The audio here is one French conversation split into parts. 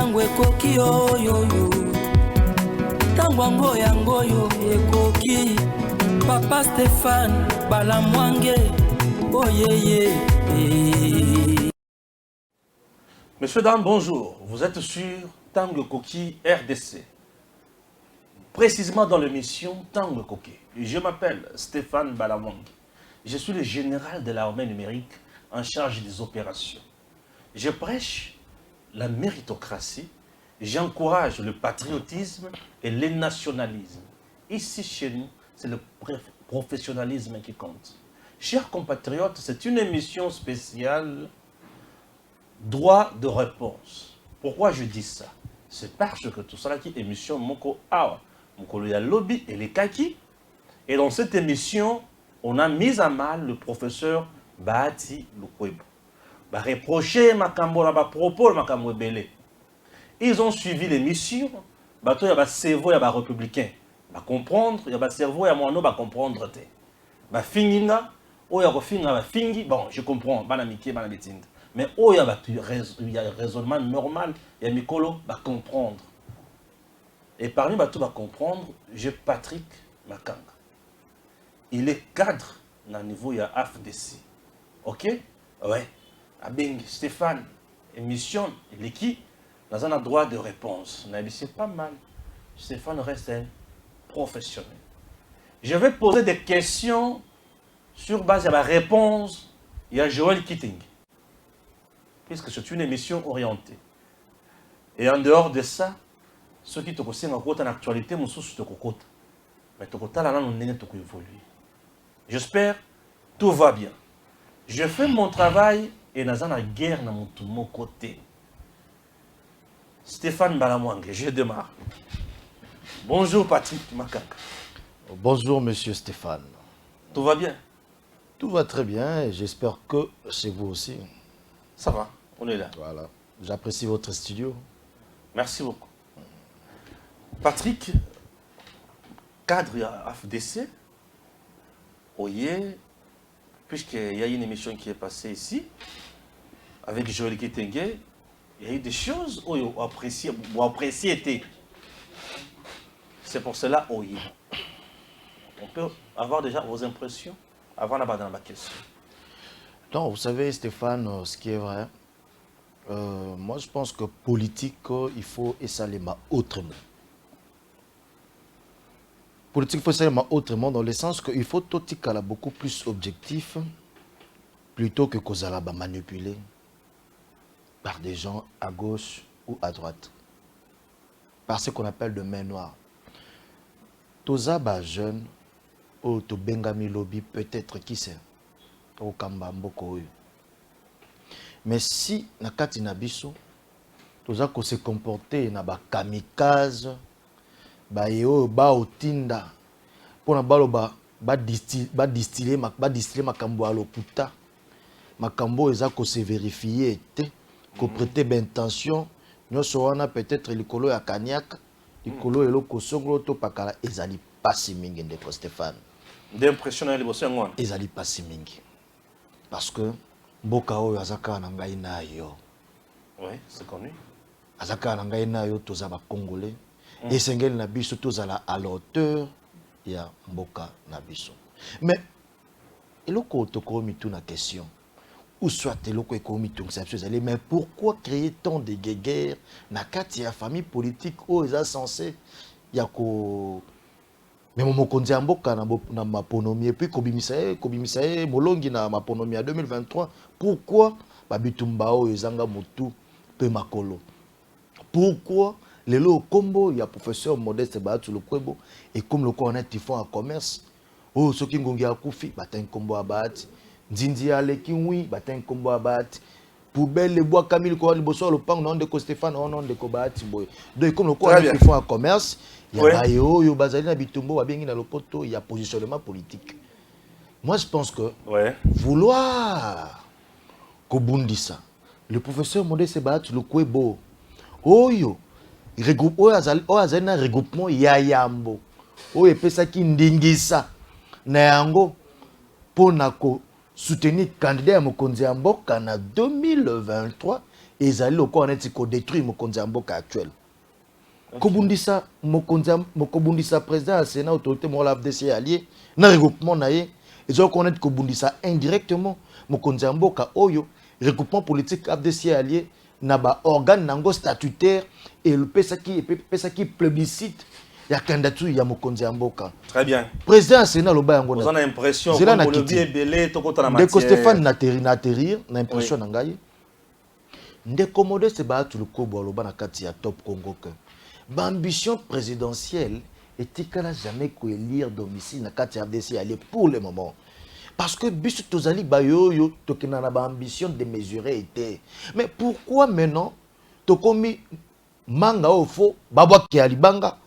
tango ekoki oyoyo tango yango yo ekoki Papa Stéphane Balamwange oyeye. Messieurs, dames, bonjour. Vous êtes sur Tango Koki RDC. Précisément dans l'émission Tango Koki. Je m'appelle Stéphane Balamwange. Je suis le général de l'armée numérique en charge des opérations. Je prêche la méritocratie. J'encourage le patriotisme et le nationalisme. Ici, chez nous, c'est le professionnalisme qui compte. Chers compatriotes, c'est une émission spéciale droit de réponse. Pourquoi je dis ça? C'est parce que tout ça qui est émission Moko Awa, Moko ya lobby et les kaki. Et dans cette émission, on a mis à mal le professeur Bahati Lukwebo. Bah reprocher makambo na ba propos makambo belé. Ils ont suivi l'émission. Bah toi y a ba cerveau y a ba républicain. Bah comprendre, y a ba cerveau y a mono ba comprendre te. Bah finginga, o ya ko finga ba fingi, bon, je comprends, bana miki bana meting. Mais oh, il y a un raisonnement normal, il y a Mikolo va comprendre. Et parmi tout va comprendre, j'ai Patrick Makanga. Il est cadre dans le niveau il y a AFDC. Ok? Ouais. Abeng, Stéphane, émission, il est qui? Dans un droit de réponse. C'est pas mal. Stéphane reste un professionnel. Je vais poser des questions sur base de la réponse. Il y a Joël Keating. Puisque c'est une émission orientée. Et en dehors de ça, ceux qui te conseillent en actualité, mon souci te cocote. Mais te cocote là, on n'est pas évolué. J'espère tout va bien. Je fais mon travail et nous avons la guerre dans mon côté. Stéphane Balamwange, je démarre. Bonjour Patrick Makanga. Bonjour Monsieur Stéphane. Tout va bien? Tout va très bien et j'espère que chez vous aussi. Ça va, on est là. Voilà. J'apprécie votre studio. Merci beaucoup. Patrick, cadre AFDC, puisqu'il y a une émission qui est passée ici, avec Joël Ketengue, il y a eu des choses où vous appréciez. C'est pour cela, on peut avoir déjà vos impressions avant d'aborder dans ma question. Non, vous savez, Stéphane, ce qui est vrai, moi je pense que politique, il faut essayer autrement. Politique, il faut essayer autrement dans le sens qu'il faut tout être beaucoup plus objectif plutôt que qu'on soit manipulé par des gens à gauche ou à droite. Par ce qu'on appelle de main noire. Tous les jeunes, ou to bengami lobby, peut-être qui sait. Mais si na kati na biso toza ko se comporter na ba kamikaze ba yo ba otinda pona balo ba distiller makambo a lokuta makambo eza ko se vérifier te ko prêter bentention nyoso wana peut-être likolo ya kaniaka likolo eloko songolo to pakala ezali pasi mingi ndeko Stéphane d'impression na liboso ngona ezali pasi mingi. Parce que mboka oyo azaka na ngai na yo. Oui, c'est connu. Azaka na ngai na yo toza ba Congolais. Et sengeli na biso tozala à la hauteur ya mboka na biso. Mais eloko tokomi tout na question. Ou soit eloko ekomi tout conception mais pourquoi créer tant de guerres na kati ya famille politique o eza censé ya ko mais mokonzi ya mboka na maponomi et puis kobimisa molongi na maponomi ya 2023 pourquoi babitumba o ezanga mutu pe makolo pourquoi lelo kombo ya professeur Modeste Bahati Lukwebo et comme le connaît ils font un commerce oh soki ngongi akufi batin kombo ya Bahati nzinzi ya leki wi batin kombo ya Bahati poubelle les bois Camille ko liboso le pang non de ko Stéphane non de ko Bahati boy donc comme le connaît ils font un commerce. Il y a yo bazali na bitumbo babengi na lopoto, il y a positionnement politique. Moi je pense que vouloir kobundisa le professeur Modeste Bahati Lukwebo oyo regroupe azali na regroupement ya yambo oyo epesaki ndingisa na yango pona ko soutenir candidat ya mokonzi ya mboka na 2023 ezali lokola neti ko détruire mokonzi ya mboka actuel. Kobundisa mokobundisa président ya Sénat autorité morale FDC allié na regroupement na ye ezo connaître kobundisa indirectement mokonzi ya mboka oyo regroupement politique FDC allié na ba organe nango statutaire et le pesaki plébiscite ya candidature ya mokonzi ya mboka. Très bien. Président ya Sénat loba yango. Vous en avez l'impression que le biais belé to kota na matière. Ndeko Stéphane na atterrir na impression na ngai. Ndeko Modeste ba tu le kobo loba na kati ya Top Congo que l'ambition présidentielle etikala jamais ko élire domicile na kati ya FDC allié pour le moment. Parce que biso tozali bayoyo tokena na ba ambition de mesurer était. Mais pourquoi maintenant tokomi manga au faux babwa ki alibanga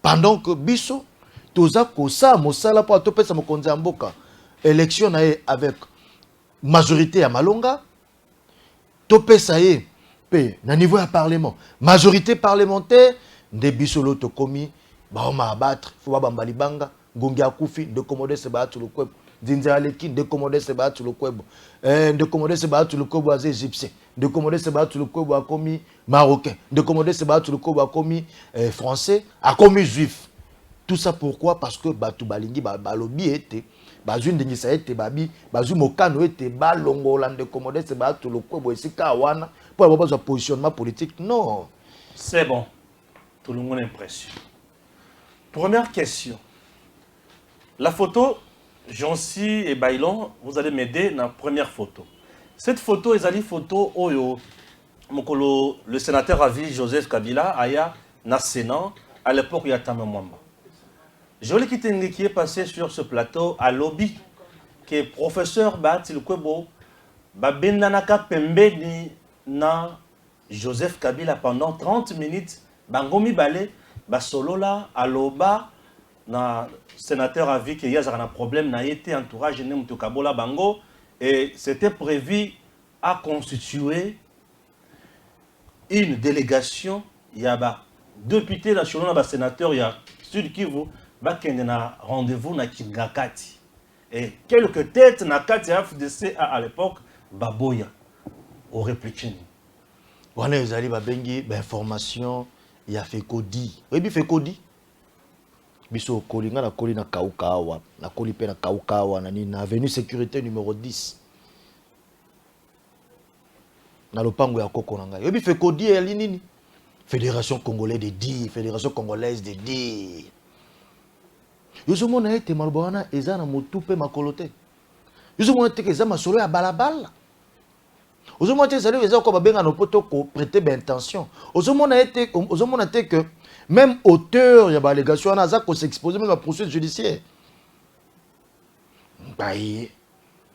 pendant que biso toza ko sa mosala pour topesa mokonzi ya mboka élection na avec majorité ya malonga topesa ye pe na niveau ya parlement majorité parlementaire de bisolo tokomi ba ma abattre faut ba bambali banga ngongi akufi de commoder se ba tu le kwebo dinza aleki de commoder se ba tu le kwebo de commoder se ba tu le kwebo az égyptien de commoder se ba tu le kwebo akomi marocain de commoder se ba tu le kwebo akomi français akomi juif. Tout ça pourquoi? Parce que batu balingi balobi était bazu ndingisa était babi bazu mokano était balongola de commoder se ba tu le kwebo esika wana pour avoir un positionnement politique. Non, c'est bon. Tout le monde a l'impression. Première question. La photo, Jonsi et Bailon, vous allez m'aider dans la première photo. Cette photo est une photo où le sénateur à vie Joseph Kabila aya na Sénat à l'époque il y a Tame Mwamba. Joli qui est passé sur ce plateau à lobby que professeur Batil Kwebo Babendanaka Pembeni na Joseph Kabila pendant 30 minutes. Bangomi Balé, Basolola, Aloba, na sénateur a vu qu'il y a un problème, n'a été entourage de Kabola Bango, et c'était prévu à constituer une délégation. Il y a deux députés nationaux, il sénateur, il y a Sud Kivu, il y a rendez-vous na Kingakati. Et quelques têtes na Kati FDC à l'époque, Baboya, au répliqué. On a eu des informations. Il y a fait Kodi. Oui, fait Kodi. Biso kolinga na koli na Kaukawa, na koli pe na Kaukawa na ni na avenue sécurité numéro 10. Na lopango ya koko na ngai. Oui, fait Kodi ya nini? Fédération congolaise de dire, Fédération congolaise de dire. Yozo mona ete malbona eza na motu pe makolote. Yozo mona ete eza masolo ya balabala. Aujourd'hui, prêter intention. Aujourd'hui, que même auteur, il y a l'allégation, il y s'exposer même à la poursuite judiciaire.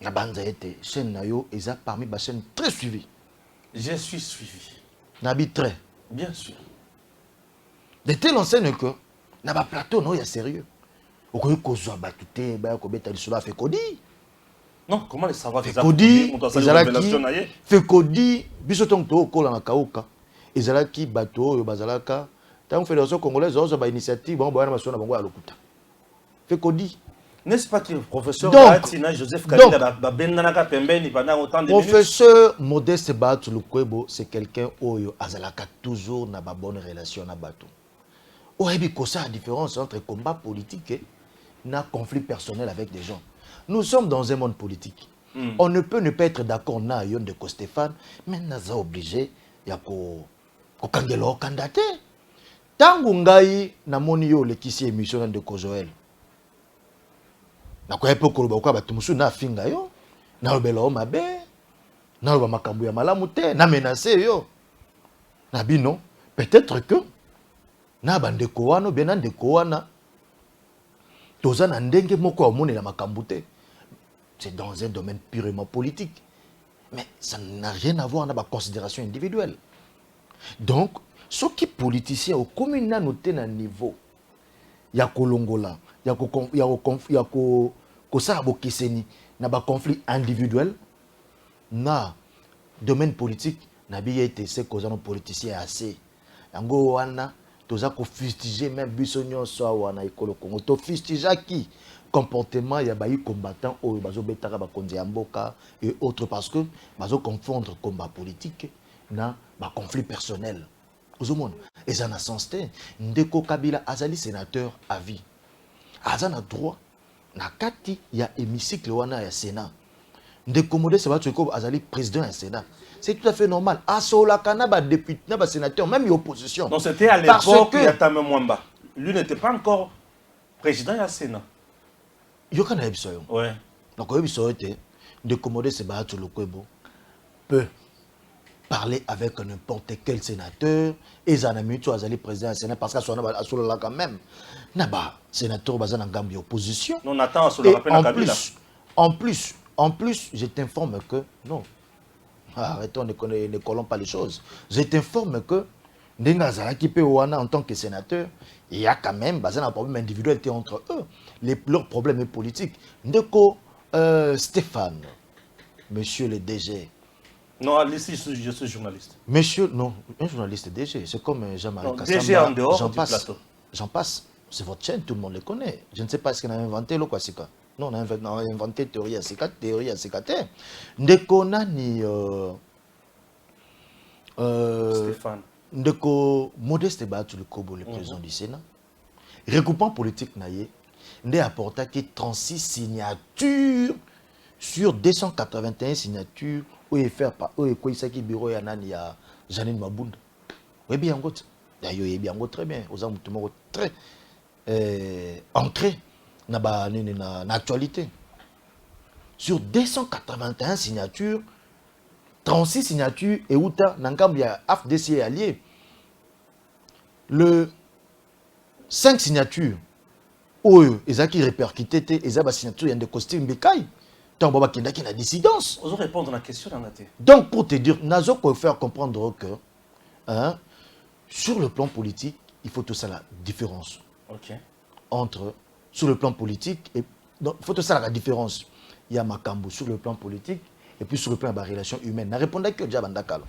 La bande a été chaîne parmi les chaînes très suivies. Je suis suivi. Nabi très. Bien sûr. De telle enseigne que, il y a un plateau, non, il y a sérieux. Au cas où il y a un fait Kodi. Non, comment les savoir Kodi, Kodi, bisotong to kola na kauka. Ezalaki bato bazalaka. Tant fédération congolaise ozo ba initiative bon bana masona bango ya lokuta. Kodi. N'est-ce pas que le professeur Batina Joseph Kabila ba bendanaka pembeni pendant autant de minutes? Professeur Modeste Batu Lukwebo, c'est quelqu'un oyo azalaka toujours na ba bonne relation na bato. Oyebi kosa la différence entre combat politique et na conflit personnel avec des gens. Nous sommes dans un monde politique. On ne peut ne pas être d'accord na yon de Stéphane, mais nous sommes obligés ya ko kangelo candidaté. Tangu ngai na moni yo le kisi émission de Joël. Na ko epo ko ba ko ba tumusu na finga yo, na obelo mabe, na ba makambu ya malamu te, na menacer yo. Na bino, peut-être que na bandeko wana bien na ndeko wana toza na ndenge moko omone la makambu te. C'est dans un domaine purement politique. Mais ça n'a rien à voir avec la considération individuelle. Donc, ceux qui politiciens au communal noté à niveau, il y a Kolongola, il y a conflit individuel, na domaine politique, na bien été c'est cause nos politiciens assez. Yango wana, toza ko fustiger même bisonyo so wana ikolo Congo, to fustiger qui comportement il y a des combattants et autres parce que bazo confondre combat politique na ba conflit personnel. Ozomona eza na sens te ndeko Kabila azali sénateur à vie. Azana droit na kati ya hémicycle wana ya Sénat. Ndeko Modeste Batsoko azali président du Sénat. C'est tout à fait normal. Asolaka na ba député na ba sénateur même opposition. Donc c'était à l'époque il y a Tame Mwamba. Lui n'était pas encore président du Sénat. Yokana ebisoyo. Ouais. Donc ebisoyo te Ndeko Modeste Batsoko peut parler avec n'importe quel sénateur et Zanamitu azali président du Sénat parce qu'à Asolaka quand même naba sénateur bazana ngambi opposition. Non, attends, en plus, je t'informe que non. Arrêtons, ne collons pas les choses. Je t'informe que Ndenga Zaraki Pewana en tant que sénateur, il y a quand même un problème individuel entre eux. Leurs problèmes politiques. Ndeko Stéphane, monsieur le DG. Non, ici, je suis journaliste. Monsieur, non, un journaliste DG, c'est comme Jean-Marie Kassamba. DG en dehors du plateau. J'en passe. C'est votre chaîne, tout le monde le connaît. Je ne sais pas ce qu'on a inventé, le Kwasika. Non, on a inventé théorie à Sekate. Ndeko nani Stéphane. Ndeko Modeste Batsoko, le président du Sénat. Regroupement politique naïe, ndé apporta qui 36 signatures sur 281 signatures où il fait par où il qui bureau ya nani ya Janine Mabunda. Oui bien gote. D'ailleurs, il bien très bien. Aux hommes très ancré dans l'actualité. Sur 281 signatures, 36 signatures et outa Nangambia AFDC allié. Le 5 signatures, où ils ont répercuté, ils ont signature, il y a des costumes bécailles. Donc, il y a une dissidence. Vous répondre à la question. Donc, pour te dire, nous avons faire comprendre que hein, sur le plan politique, il faut tout ça la différence. Okay. Entre, sur le plan politique, et donc, il faut tout ça la différence. Il y a Makambo sur le plan politique et puis sur le plan de la relation humaine. Je répondais que déjà Bandakal.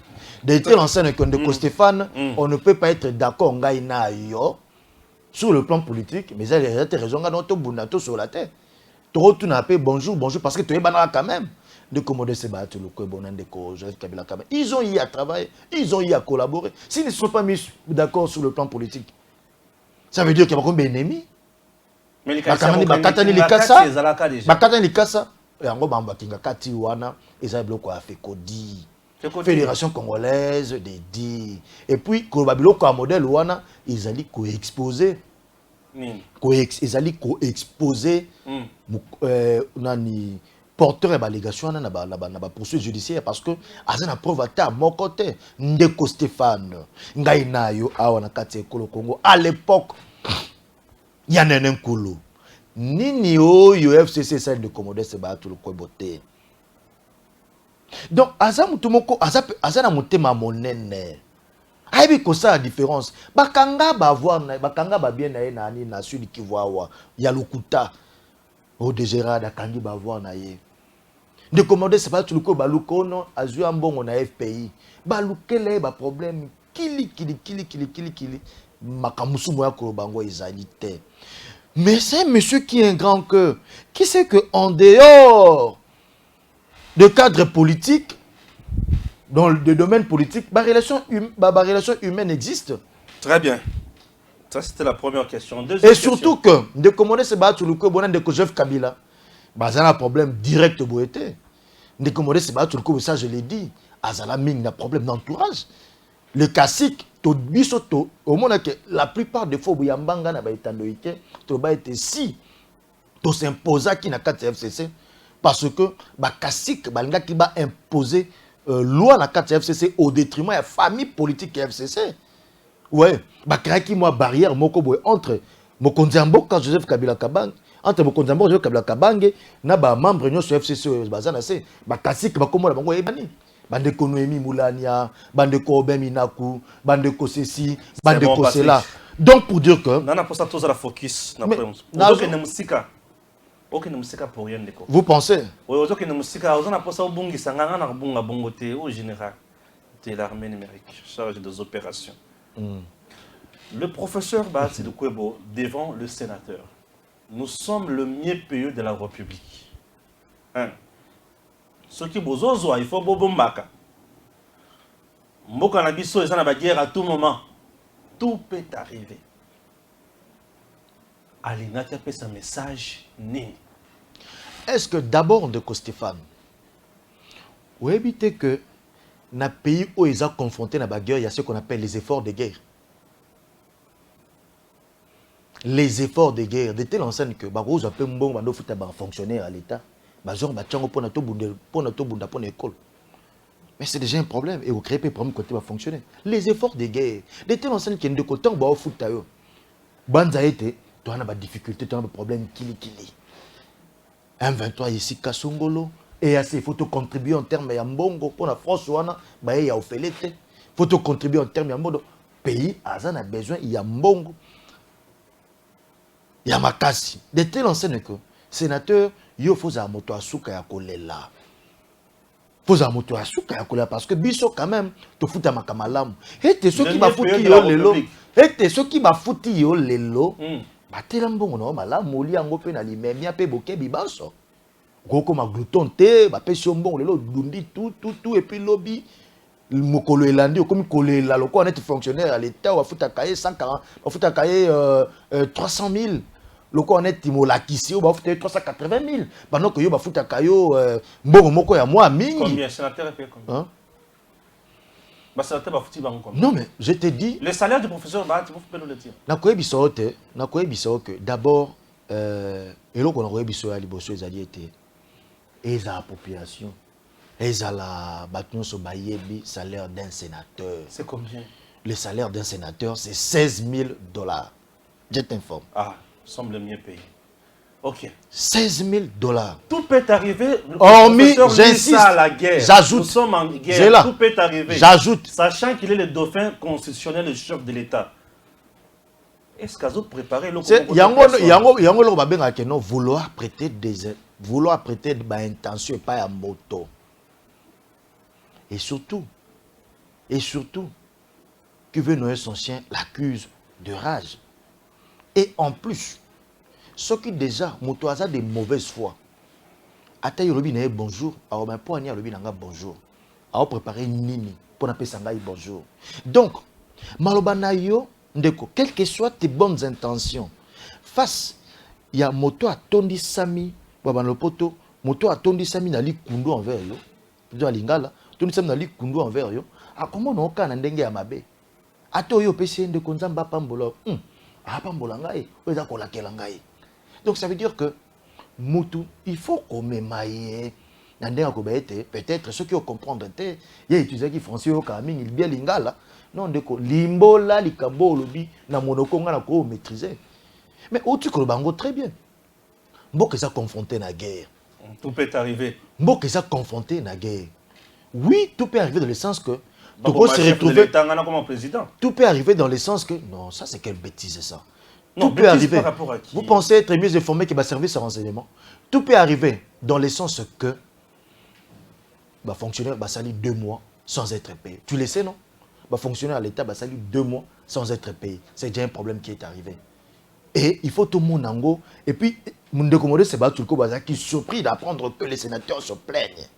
D'être l'enseigne de Stéphane, on ne peut pas être d'accord sur le plan politique, mais il y a des raisons sur la terre. Tu n'as pas bonjour, bonjour, parce que tu es banal quand même. De commoder se battre le Kobonan de Joseph Kabila quand même. Ils ont eu à travailler, ils ont eu à collaborer. S'ils ne sont pas mis d'accord sur le plan politique, ça veut dire qu'il y a beaucoup d'ennemis. Mais les Fédération congolaise des dits. Et puis, Kolobabilo comme modèle wana, ils allaient co-exposer. Ils allaient co-exposer. Nani porteur et allégation na poursuite judiciaire parce que azana preuve à mon côté. Ndeko Stéphane, ngai nayo awana kati ekolo Congo à l'époque. Yanene Nkulu. Nini oyo FCC celle de Commodore se battre le koboté. Donc azamu tumoko azana motema monene. Aibi ko ça la différence. Bakanga ba voir na bakanga ba bien na nani na sud Kivu ya Lukuta. O de Gérard akangi ba voir na ye. De Commodore se battre le ko balukono azu ambongo na FPI. Balukele ba problème kili makamusu moya ko bango ezalité. Mais c'est un monsieur qui a un grand cœur. Qui sait qu'en dehors de cadre politique, dans le domaine politique, la relation humaine existe. Très bien. Ça, c'était la première question. Deuxième et surtout question. Que, de commander ce battre le coup, de Joseph Kabila, c'est un problème direct de Boété. De commander ce battre le coup, ça je l'ai dit, Azala Ming a un problème d'entourage. Le classique, au moins que la plupart des fois, Bouyambanga n'a pas été endoïté, si tu s'imposes qui n'a pas FCC, parce que le classique, qui va imposer loi na FCC au détriment de la famille politique FCC. Ouais, qui moi barrière entre Mokonzambo quand Joseph Kabila Kabang, entre Mokonzambo et Joseph Kabila Kabang, na ba membre de FCC bazana c'est ba classique ba komo la bango ebani. Bandeko Noémie Moulania, Bandeko Obem Inaku, Bandeko Ceci, Bandeko Cela. Donc pour dire que... Non, pour ça, tout ça la focus. Pour rien. Vous pensez? Oui, aujourd'hui, nous sommes pour ça au Bungi, ça n'a rien à bongoté au général de l'armée numérique, chargé des opérations. Le professeur Batsi de Kwebo devant le sénateur. Nous sommes le mieux payé de la République. Hein? Ce qui bozozo, il faut bobombaka. Mboka na biso eza na ba guerre à tout moment. Tout peut arriver. Alina qui a fait un message nini. Est-ce que d'abord de Stéphane, vous évitez que dans le pays où ils sont confrontés à la guerre, il y a ce qu'on appelle les efforts de guerre. Les efforts de guerre, de telle enseigne que Barroso a peu bon fonctionnaire à l'État, Bazor Bachango pour l'école. Mais c'est déjà un problème et vous créez un problème côté va fonctionner. Les efforts de guerre, de telle enseigne que de côté on va au foot tayo. Banza été, tu as des difficultés, tu as des problèmes kili. M23 ici Kasungolo et assez il faut contribuer en termes de mbongo pour la France wana ba ya ofelete. Faut contribuer en termes de mbongo. Pays azan a besoin il y a mbongo. Il y a makasi. De telle enseigne que sénateur yo faut za moto asuka ya kolela. Faut za moto asuka ya kolela parce que biso quand même to futa makamalamu. Et ceux qui va fouti yo lelo. Et ceux qui va fouti yo lelo. Batela mbongo na malamu oli yango pe na limemia pe boke bibanso. Goko ma glouton te ba pe so mbongo lelo dundi tout et puis lobby mokolo elandi comme kolela loko on est fonctionnaire à l'état ou afuta kaye 140 afuta kaye 300 000 loko on est timolakisi ou ba afuta 380 000 pendant que yo ba futa kayo mbongo moko ya moi mingi. Combien sénateur paye combien? Hein? Non mais je te dis le salaire du professeur Bahati vous pouvez nous le dire. Nakoye biso que d'abord eloko na koye biso ya liboso ezali ete eza population ezala batunso bayebi salaire d'un sénateur. C'est combien? Le salaire d'un sénateur c'est $16 000. Je t'informe. Ah, semble mieux payé. Ok. $16 000. Tout peut arriver. Hormis, j'insiste, la guerre. J'ajoute. Nous sommes en guerre. Tout peut arriver. J'ajoute. Sachant qu'il est le dauphin constitutionnel, le chef de l'État. Est-ce qu'à vous préparer le vouloir prêter des intentions et pas à moto. Et surtout, qui veut noyer son chien l'accuse de rage. Et en plus, ceux qui déjà moto a de mauvaise foi. Ata yolobi na bonjour, alors ben pour ania yolobi nanga bonjour. Alors préparer nini pour n'appeler sangai bonjour. Donc, maloba na yo ndeko, quelles que soient tes bonnes intentions, face il y a moto a tondi sami, baba no poto, moto a tondi sami na li kundu envers yo. Dans lingala, tondi sami na li kundu envers yo. A comment no ka na ndenge ya mabe? Ato yo pesi ndeko nzamba pambola. Ah pambola ngai, oza kolakela ngai. Donc ça veut dire que Moutou, il faut qu'on m'émaille. Peut-être ceux qui ont compris, il y a étudiants qui français au Kaming, il bien lingala. Non, déco, limbola, likabo, lobi, na monokonga na ko maîtriser. Mais au-dessus que le bango très bien. Mbok ça confronté na guerre. Tout peut arriver. Mbok ça confronté na guerre. Oui, tout peut arriver dans le sens que Togo se retrouver comme président. Tout peut arriver dans le sens que non, ça c'est quelle bêtise ça. Non, tout peut arriver. Par rapport à qui? Vous pensez être mieux informé que va servir ce renseignement. Tout peut arriver dans le sens que fonctionnaire va salir 2 mois sans être payé. Tu le sais, non? Fonctionnaire à l'État va salir 2 mois sans être payé. C'est déjà un problème qui est arrivé. Et il faut tout le monde en go. Et puis, Mundeko Sebatulko qui est surpris d'apprendre que les sénateurs se plaignent.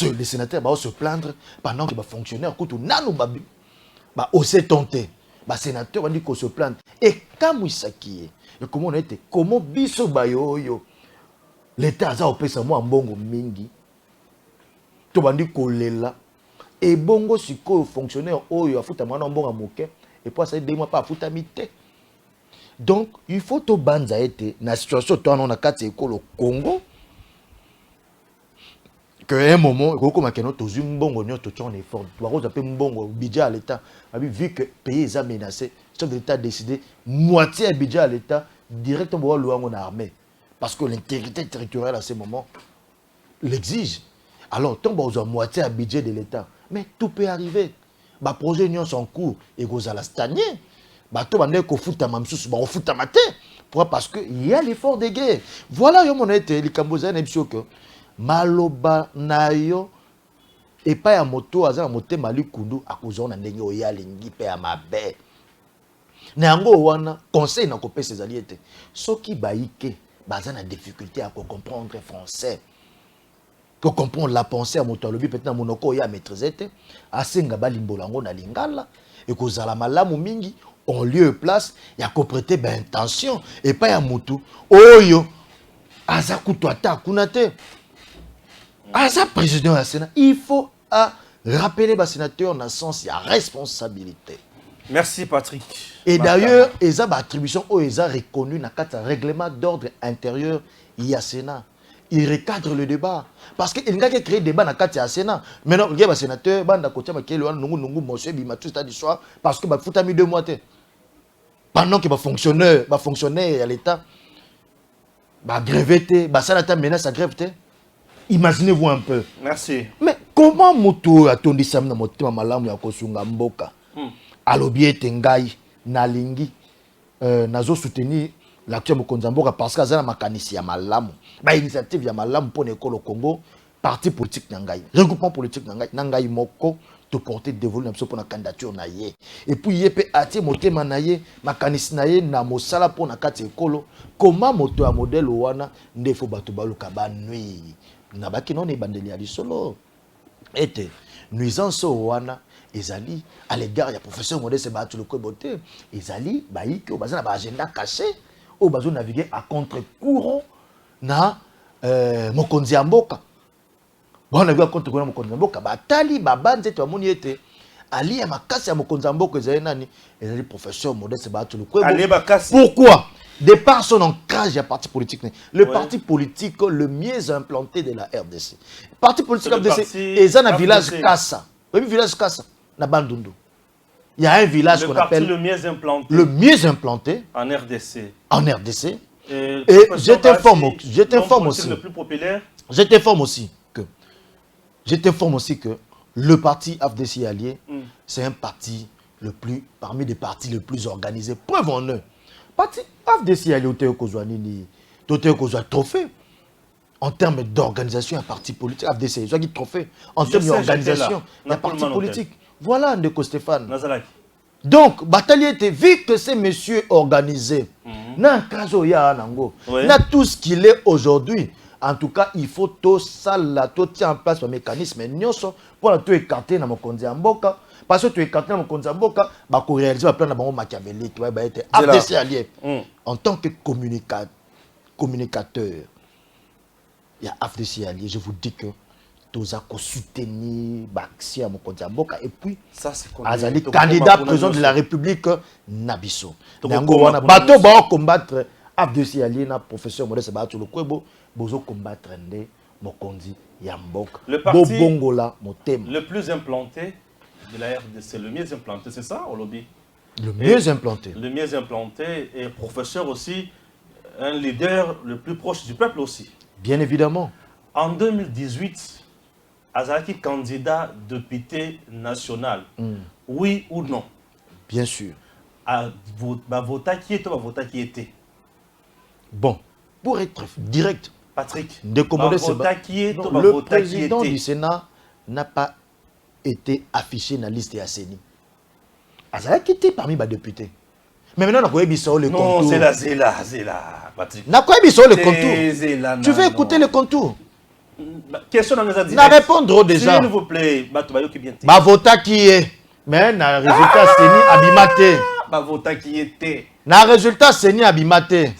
Les sénateurs vont se plaindre pendant que les fonctionnaires osé tenter. Les sénateurs vont dire qu'on se plaint. Et comme il s'acquiert, et comment on était, comment biso bayo l'État a opé sa moi en bongo mingi. Tu vas dire qu'on est là. Et bongo si ko fonctionnaire oyo afuta mwana mbongo moke et puis ça 2 mois pas afuta mité. Donc il faut to banza été na situation toi on a 4 écoles au Congo. Que un moment comme makeno to zumbongo nyoto to on effort. Tu vas appeler mbongo budget à l'État. Vu que pays est menacé, chef de l'État a décidé moitié budget à l'État directement pour l'ouango na armée parce que l'intégrité territoriale à ce moment l'exige. Alors tant que moitié à budget de l'État. Mais tout peut arriver. Les projets sont en cours et vous allez stagner. Tout le monde fout à mamsous, on fout à matin. Pourquoi? Parce qu'il y a l'effort de guerre. Voilà, il y a les Cambodgiens que Maloba Nayo et pas à moto, à moto Malikundu, à cause de l'endengue au Yalingi, à ma baie. Nango wana, conseil n'a coupé ses alliés. Ce qui baïke, bazan a difficulté à comprendre français. que comprendre la pensée à motalobi peut-être monoko ya maîtriser te asenga balimbolango na lingala et que za la malamu mingi en lieu et place ya ko prêter ben intention et pas ya mutu oyo aza kutu ata kuna te aza président du Sénat. Il faut rappeler les sénateurs dans le sens de responsabilité. Merci Patrick. Et d'ailleurs, ils ont une attribution où ils ont reconnu dans le règlement d'ordre intérieur il y a Sénat. Il recadre le débat. Parce qu'il n'y a pas créé débat dans le Sénat. Maintenant, il y a des sénateurs, parce que il faut mis 2 mois. Pendant que les fonctionnaires à l'État, grévé, ça menace à grève. Imaginez-vous un peu. Merci. Mais comment moto atondi samna motema malamu ya kosunga mboka? Alobi tengai nalingi nazo soutenir l'action mokonza mboka parce que azana makanisi ya malamu. Ba initiative ya malamu pour l'école Congo, parti politique nangai, regroupement politique nangai moko to porter développement pour la candidature na ye. Et puis yepé ati motema na ye, makanisi na ye na mosala pour na kati ekolo. Comment moto ya modèle wana ndefo bato baluka ba nuit. Nabaki non ebandeli ali solo ete nuisance wana ezali à l'égard ya professeur Modeste Bahati Lokwebote ezali baiki obazana ba agenda caché o bazo naviguer à contre-courant na mokonzi ya mboka bon naviguer à contre-courant mokonzi ya mboka batali babanze to amoni ete ali ya makasi ya mokonzi ya mboka ezali nani ezali professeur Modeste Bahati Lokwebote. Pourquoi? De par son ancrage à parti politique. Le parti politique le mieux implanté de la RDC. Le parti politique RDC est dans un village Kassa. Oui, village Kassa, na Bandundu. Il y a un village qu'on appelle le mieux implanté. Le mieux implanté en RDC. En RDC. Et je t'informe aussi. Le plus populaire. Je t'informe aussi que le parti FDC allié, c'est un parti parmi les partis les plus organisés. Preuve en eux. Parti FDC allié au trophée. En termes d'organisation, un parti politique, FDC, il y a un trophée. En termes d'organisation, un parti politique. Voilà, Ndeko Stéphane. Donc, bataille était, vu que ces messieurs organisés, n'a tout ce qu'il est aujourd'hui. En tout cas, il faut tout ça, tout tient en place le mécanisme pour tout écarter dans mon Kondiamboka. Parce que tu écartes dans mon Kondiamboka, pour réaliser un plan de machiavélique, FDC allié. En tant que communicateur, il y a FDC allié, je vous dis que tous à soutenir l'action à mon Kondiamboka et puis Azali candidat président de la République Nabiso. Bateau va combattre FDC allié na professeur Modeste Bahati Lokwebo bozo combattre ndé Mokonzi Yamboka. Le parti le plus implanté de la RDC, le mieux implanté, c'est ça au lobby? Le mieux implanté. Le mieux implanté et professeur aussi, un leader le plus proche du peuple aussi. Bien évidemment. En 2018, Azalaki candidat député national. Oui ou non? Bien sûr. Vota qui était. Bon, pour être direct, Patrick, le président du Sénat n'a pas été affiché dans la liste de Asseni. Azalaki était parmi les députés. Mais maintenant, on a le contour. Non, c'est là, Patrick. On a le contour. Tu veux écouter le contour? Question dans les adresses. Na répondre déjà. S'il vous plaît, ma vota qui est. Mais na résultat Seni abimate. Ma vota qui était. Na résultat Seni abimate.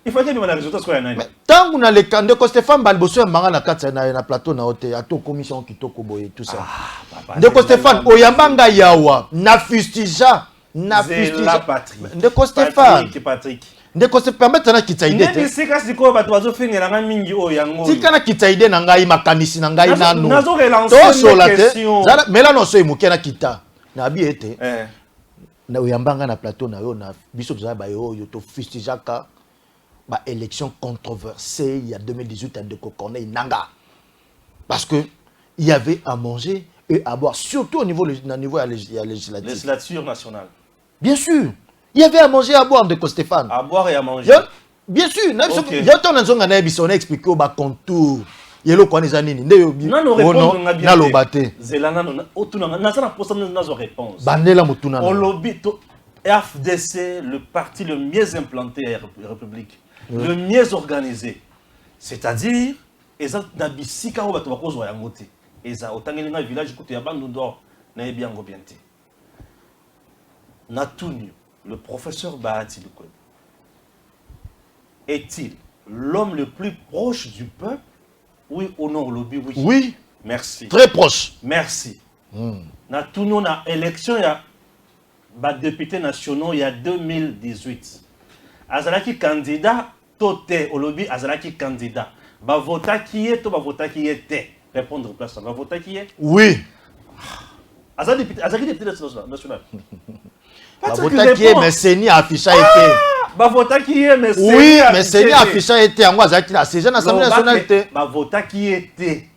Il faut que nous résultat soit un. Tant qu'on a les candidats, Stéphane Balboso et Manga na plateau na hôtel, à tout commission qui toko boye tout ça. Ndeko Stéphane Oyambanga yawa na fustija. Ndeko Stéphane. Ndeko se permettre na kitaide te. Ndeko sika siko bato bazo finira nga mingi o yango. Tika na kitaide na ngai makanisi na ngai nanu. Nazo relancer la question. Zala mela no so imuke na kita. Na bi ete. Na oyambanga na plateau na yo na biso tza ba yo to fustijaka ba élection controversée il y a 2018 à Ndeko Corneille Nanga. Parce que il y avait à manger et à boire surtout au niveau législatif. Législature nationale. Bien sûr. Il y avait à manger et à boire de Stéphane. À boire et à manger. Bien sûr. Il y a un expliqué au contour. Il y a non, FDC, le parti le mieux implanté à la République, le mieux organisé. C'est-à-dire, eza na bisika oyo bato bakozwa yango te eza otangeli nga village kutu ya Bandundor nayebi yango bien te Natuni le professeur Bahati Lukwebo est-il l'homme le plus proche du peuple? Oui, Honor Lobi, oui. Oui. Merci. Très proche. Merci. Natuni on a élection ya ba député nationaux il y a 2018. Azalaki candidat toté Olobi Azalaki candidat. Ba vota qui est to ba vota qui était. Répondre place ba vota qui est. Oui. Azalaki député national. Ba vota qui est mais Seni affiché été. Ba vota qui est mais Seni. Oui, mais Seni affiché été en Azalaki la c'est une assemblée nationale était. Ba vota qui était.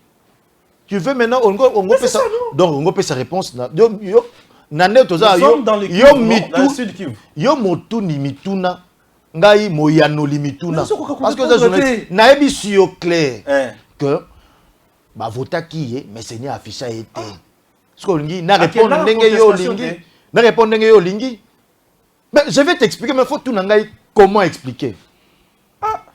Tu veux maintenant on peut ça. Donc on peut sa réponse là. Yo nane toza yo yo mitu. Yo motu ni mituna. Ngai moyano limituna parce que ça naebi sur clair que ba vota qui est mais c'est ni affiché été ce qu'on dit na répondre ndenge yo lingi na répondre ndenge yo lingi mais je vais t'expliquer mais faut tout ngai comment expliquer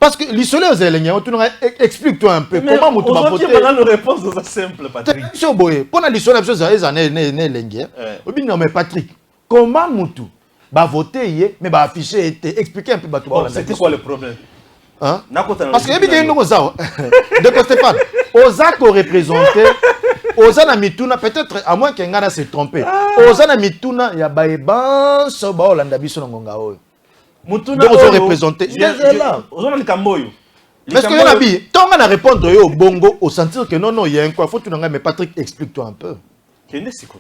parce que l'isolé aux éléments tout explique-toi un peu comment motu ba voter on a une réponse simple Patrick so boye pour na l'isolé choses ça né lingi obi non mais Patrick comment motu va voter mais va afficher et expliquer un peu c'était quoi le problème hein parce que il y a une chose de Stéphane Ozako représenté Ozana Mituna peut-être à moins qu'un gars s'est trompé Ozana Mituna il y a baïban so ba Olanda biso na ngonga oyo Mutuna donc représenté Ozana ni Kamboyo parce que y a bi tant on a répondre yo bongo au sentir que non il y a un quoi faut tout mais Patrick explique-toi un peu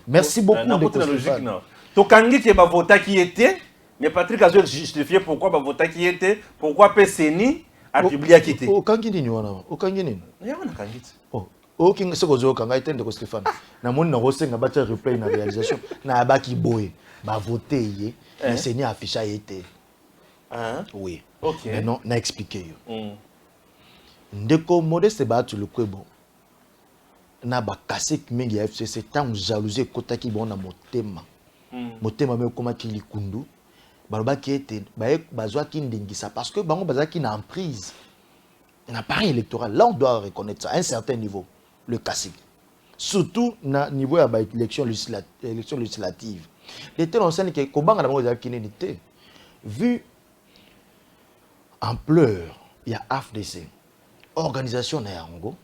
merci beaucoup de logique non Tokangi qui va voter qui était, mais Patrick a justifié pourquoi va voter qui était, pourquoi PCNI a publié qui était. Au Kangi ni wana, au Kangi ni. Ya wana Kangi. Oh, au King se kozo Kanga itende ko Stéphane. Na moni na rose nga battre replay na réalisation, na abaki boy, va voter yé, mais PCNI afficha était. Hein? Oui. OK. Mais non, na expliquer yo. Ndeko Modeste Bahati Lukwebo. Na ba kasik mingi FCC tant jalousie kotaki bon na motema. Motema me koma ki likundu baloba ki ete bazwa ki ndingisa parce que bango bazwa ki na emprise un appareil électoral là on doit reconnaître ça à un certain niveau le classique surtout na niveau ya ba élection législative l'été enseigne que kobanga na bango bazwa ki nité vu ampleur ya AFDC organisation na yango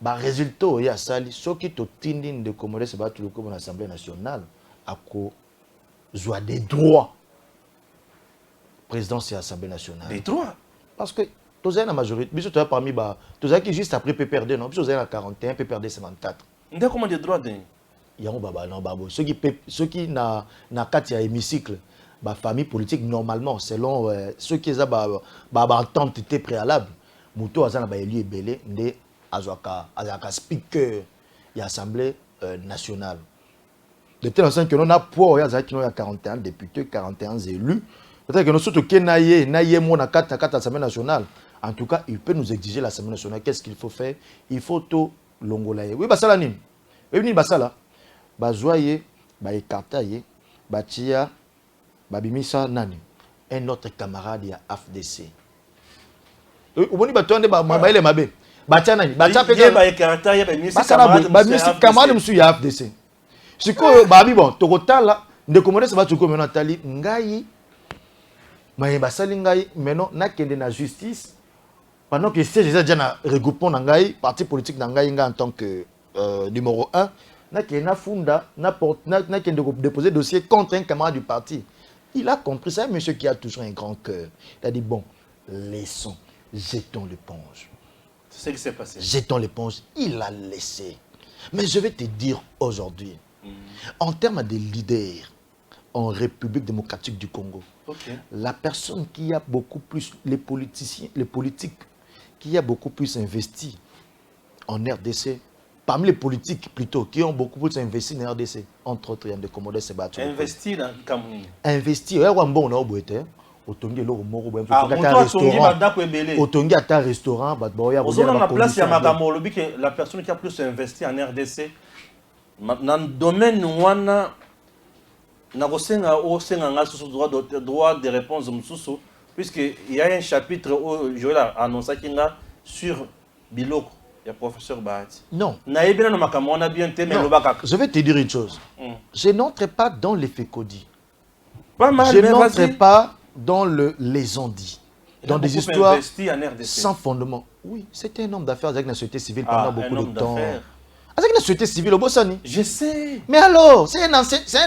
ba résultat ya sali soki to tindi de Comores se battre comme l'Assemblée nationale à quoi joie des droits présidence et Assemblée nationale des droits parce que tous la majorité biso tu as parmi ba tous qui juste après PPRD non biso à 41 PPRD 54 ndé comment des droits de yango baba non babo ceux qui na kati ya hémicycle ba famille politique normalement selon ceux qui za ba entente était préalable muto azana ba élu ebele ndé azwaka speaker ya Assemblée nationale. De telle sorte que nous avons pour 41 députés, 41 élus. Peut-être que nous sommes l'Assemblée nationale. En tout cas, il peut nous exiger l'Assemblée nationale. Qu'est-ce qu'il faut faire? Il faut tout l'ongolaye. Oui, bah ça là, oui, bah ça là. Bah joyeux, bah écartaye, bah tia, bah bimisa nani. Un autre camarade ya AFDC. Oui, on dit bah toi on est bah mabaile mabe. Bah tia nani, bah tia peut-être. Bah écartaye, bah bimisa camarade monsieur ya AFDC. Si babi bon tokotala ndekomone se batuko mena tali ngai mais basali ngai maintenant na kende na justice pendant que c'est déjà na regroupement na ngai parti politique na ngai en tant que numéro 1 na kena funda na kende déposer dossier contre un camarade du parti. Il a compris ça, monsieur qui a toujours un grand cœur. Il a dit bon, laissons, jetons l'éponge. C'est ce qui s'est passé. Jetons l'éponge, il a laissé. Mais je vais te dire aujourd'hui en termes de leaders en République démocratique du Congo, la personne qui a beaucoup plus, les politiciens, les politiques, qui a beaucoup plus investi en RDC, parmi les politiques plutôt, qui ont beaucoup plus investi en RDC, entre autres, il y a des Commodes Sebatou. Investi dans Cameroun. Investi, il y a un bon restaurant. Otongi lo moko ba otongi ata restaurant ba boya boya on a place ya makamo lobi que la personne qui a plus investi en RDC dans le domaine wana na kosenga o senga ngaso droit de réponse puisque il y a un chapitre où je vais annoncer kinga sur biloko Il y a professeur Bahati. Non. Je vais te dire une chose. Je n'entre pas dans les fécodis. Pas mal, je n'entre pas dans les ondits. Dans des histoires sans fondement. Oui, c'était un homme d'affaires avec la société civile pendant beaucoup de temps. Avec la société civile au Bossani. Je sais. Mais alors, c'est un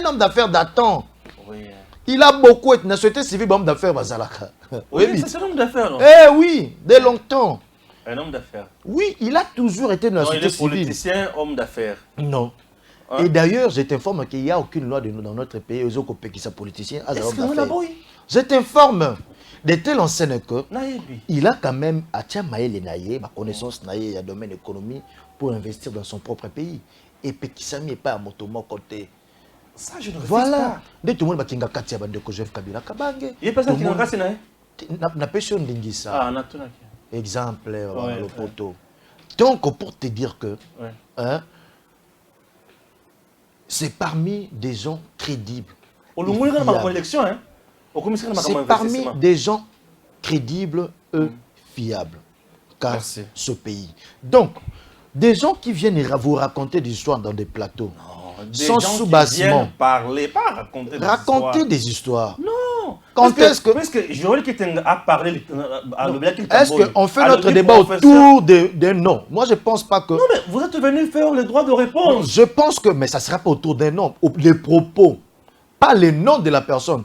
homme d'affaires datant. Oui. Il a beaucoup été dans la société civile, homme d'affaires Bazalaka. Oui, c'est un homme d'affaires, non? Eh oui, dès longtemps. Un homme d'affaires. Oui, il a toujours été dans la société civile. Il est politicien, homme d'affaires. Non. Hein? Et d'ailleurs, je t'informe qu'il n'y a aucune loi dans notre pays aux Okopé qui sont politiciens. Est-ce que là, je t'informe de telle enseigne que il a quand même à Tchamaï Naye, ma connaissance Naye, il y a domaine économie pour investir dans son propre pays. Et Pekisami n'est pas à Motomo côté. Ça, je ne refuse pas. Dès tout le monde va Katia Bande Kojef Kabila Kabange. Il n'y a pas ça qui n'a pas ça. N'a pas sûr d'Ingisa. Ah, n'a pas exemple, le poteau. Donc, pour te dire que hein, c'est parmi des gens crédibles. C'est parmi des gens crédibles et fiables. Car ce pays. Donc, des gens qui viennent vous raconter des histoires dans des plateaux. Sans sous-bassement. Parler, pas raconter des histoires. Non. Quand est-ce que... Parce que Joël qui a parlé... Est-ce qu'on fait notre débat autour d'un nom? Moi, je ne pense pas que... Non, mais vous êtes venu faire le droit de réponse. Je pense que... Mais ça ne sera pas autour d'un nom. Les propos. Pas les noms de la personne.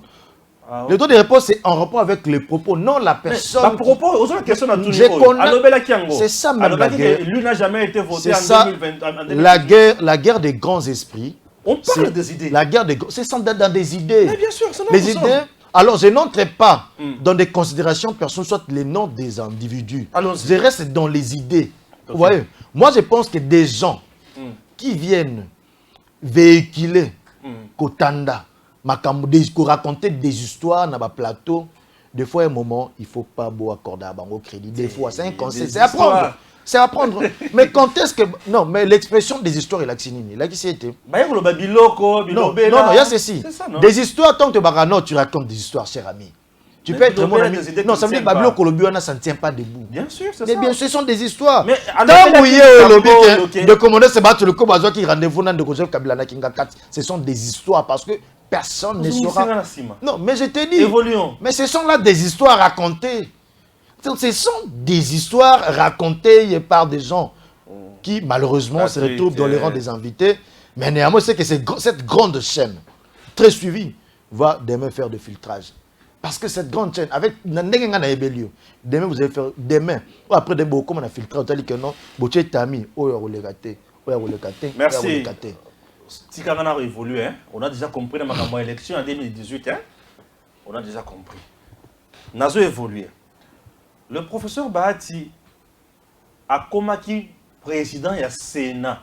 Ah, okay. Le droit de réponse, c'est en rapport avec les propos, non la personne. Mais, propos, aux autres questions à tout niveau. C'est ça même la guerre. Lui n'a jamais été voté en 2020. La guerre des grands esprits. On parle des idées. La guerre des... C'est dans des idées. Mais bien sûr, c'est les idées. Alors, je n'entre pas dans des considérations personnelles, soit les noms des individus. Je reste dans les idées. Vous voyez? Moi, je pense que des gens qui viennent véhiculer Kotanda, raconter des histoires dans le plateau, des fois, à un moment, il ne faut pas accorder à Bango crédit. Des fois, c'est un conseil, c'est apprendre. C'est apprendre. Mais quand est-ce que... Non, mais l'expression des histoires, il a accidentée. Là, qui s'y était. Non, il y a ceci. Des histoires, tant que tu racontes des histoires, cher ami. Tu peux être mon ami. Non, ça veut dire que Babylon Kolobiana, ça ne tient pas debout. Bien sûr, c'est ça. Mais bien sûr, ce sont des histoires. Mais tant vous y est au lobby de commander se battre le Kobazo qui rendez-vous dans le Kojef Kabila na Kinga 4, ce sont des histoires parce que personne ne saura. Non, mais je te dis. Évoluons. Mais ce sont là des histoires racontées. Ce sont des histoires racontées par des gens qui, malheureusement, se retrouvent dans les rangs des invités. Mais néanmoins, c'est que cette grande chaîne, très suivie, va demain faire de filtrage. Parce que cette grande chaîne, avec demain, vous allez faire, demain, ou après demain, comme on a filtré, on a dit que non, merci. Tikangana a évolué, on a déjà compris dans ma élection en 2018, on a déjà compris. Nazo évolué. Le professeur Bahati a commis président du Sénat.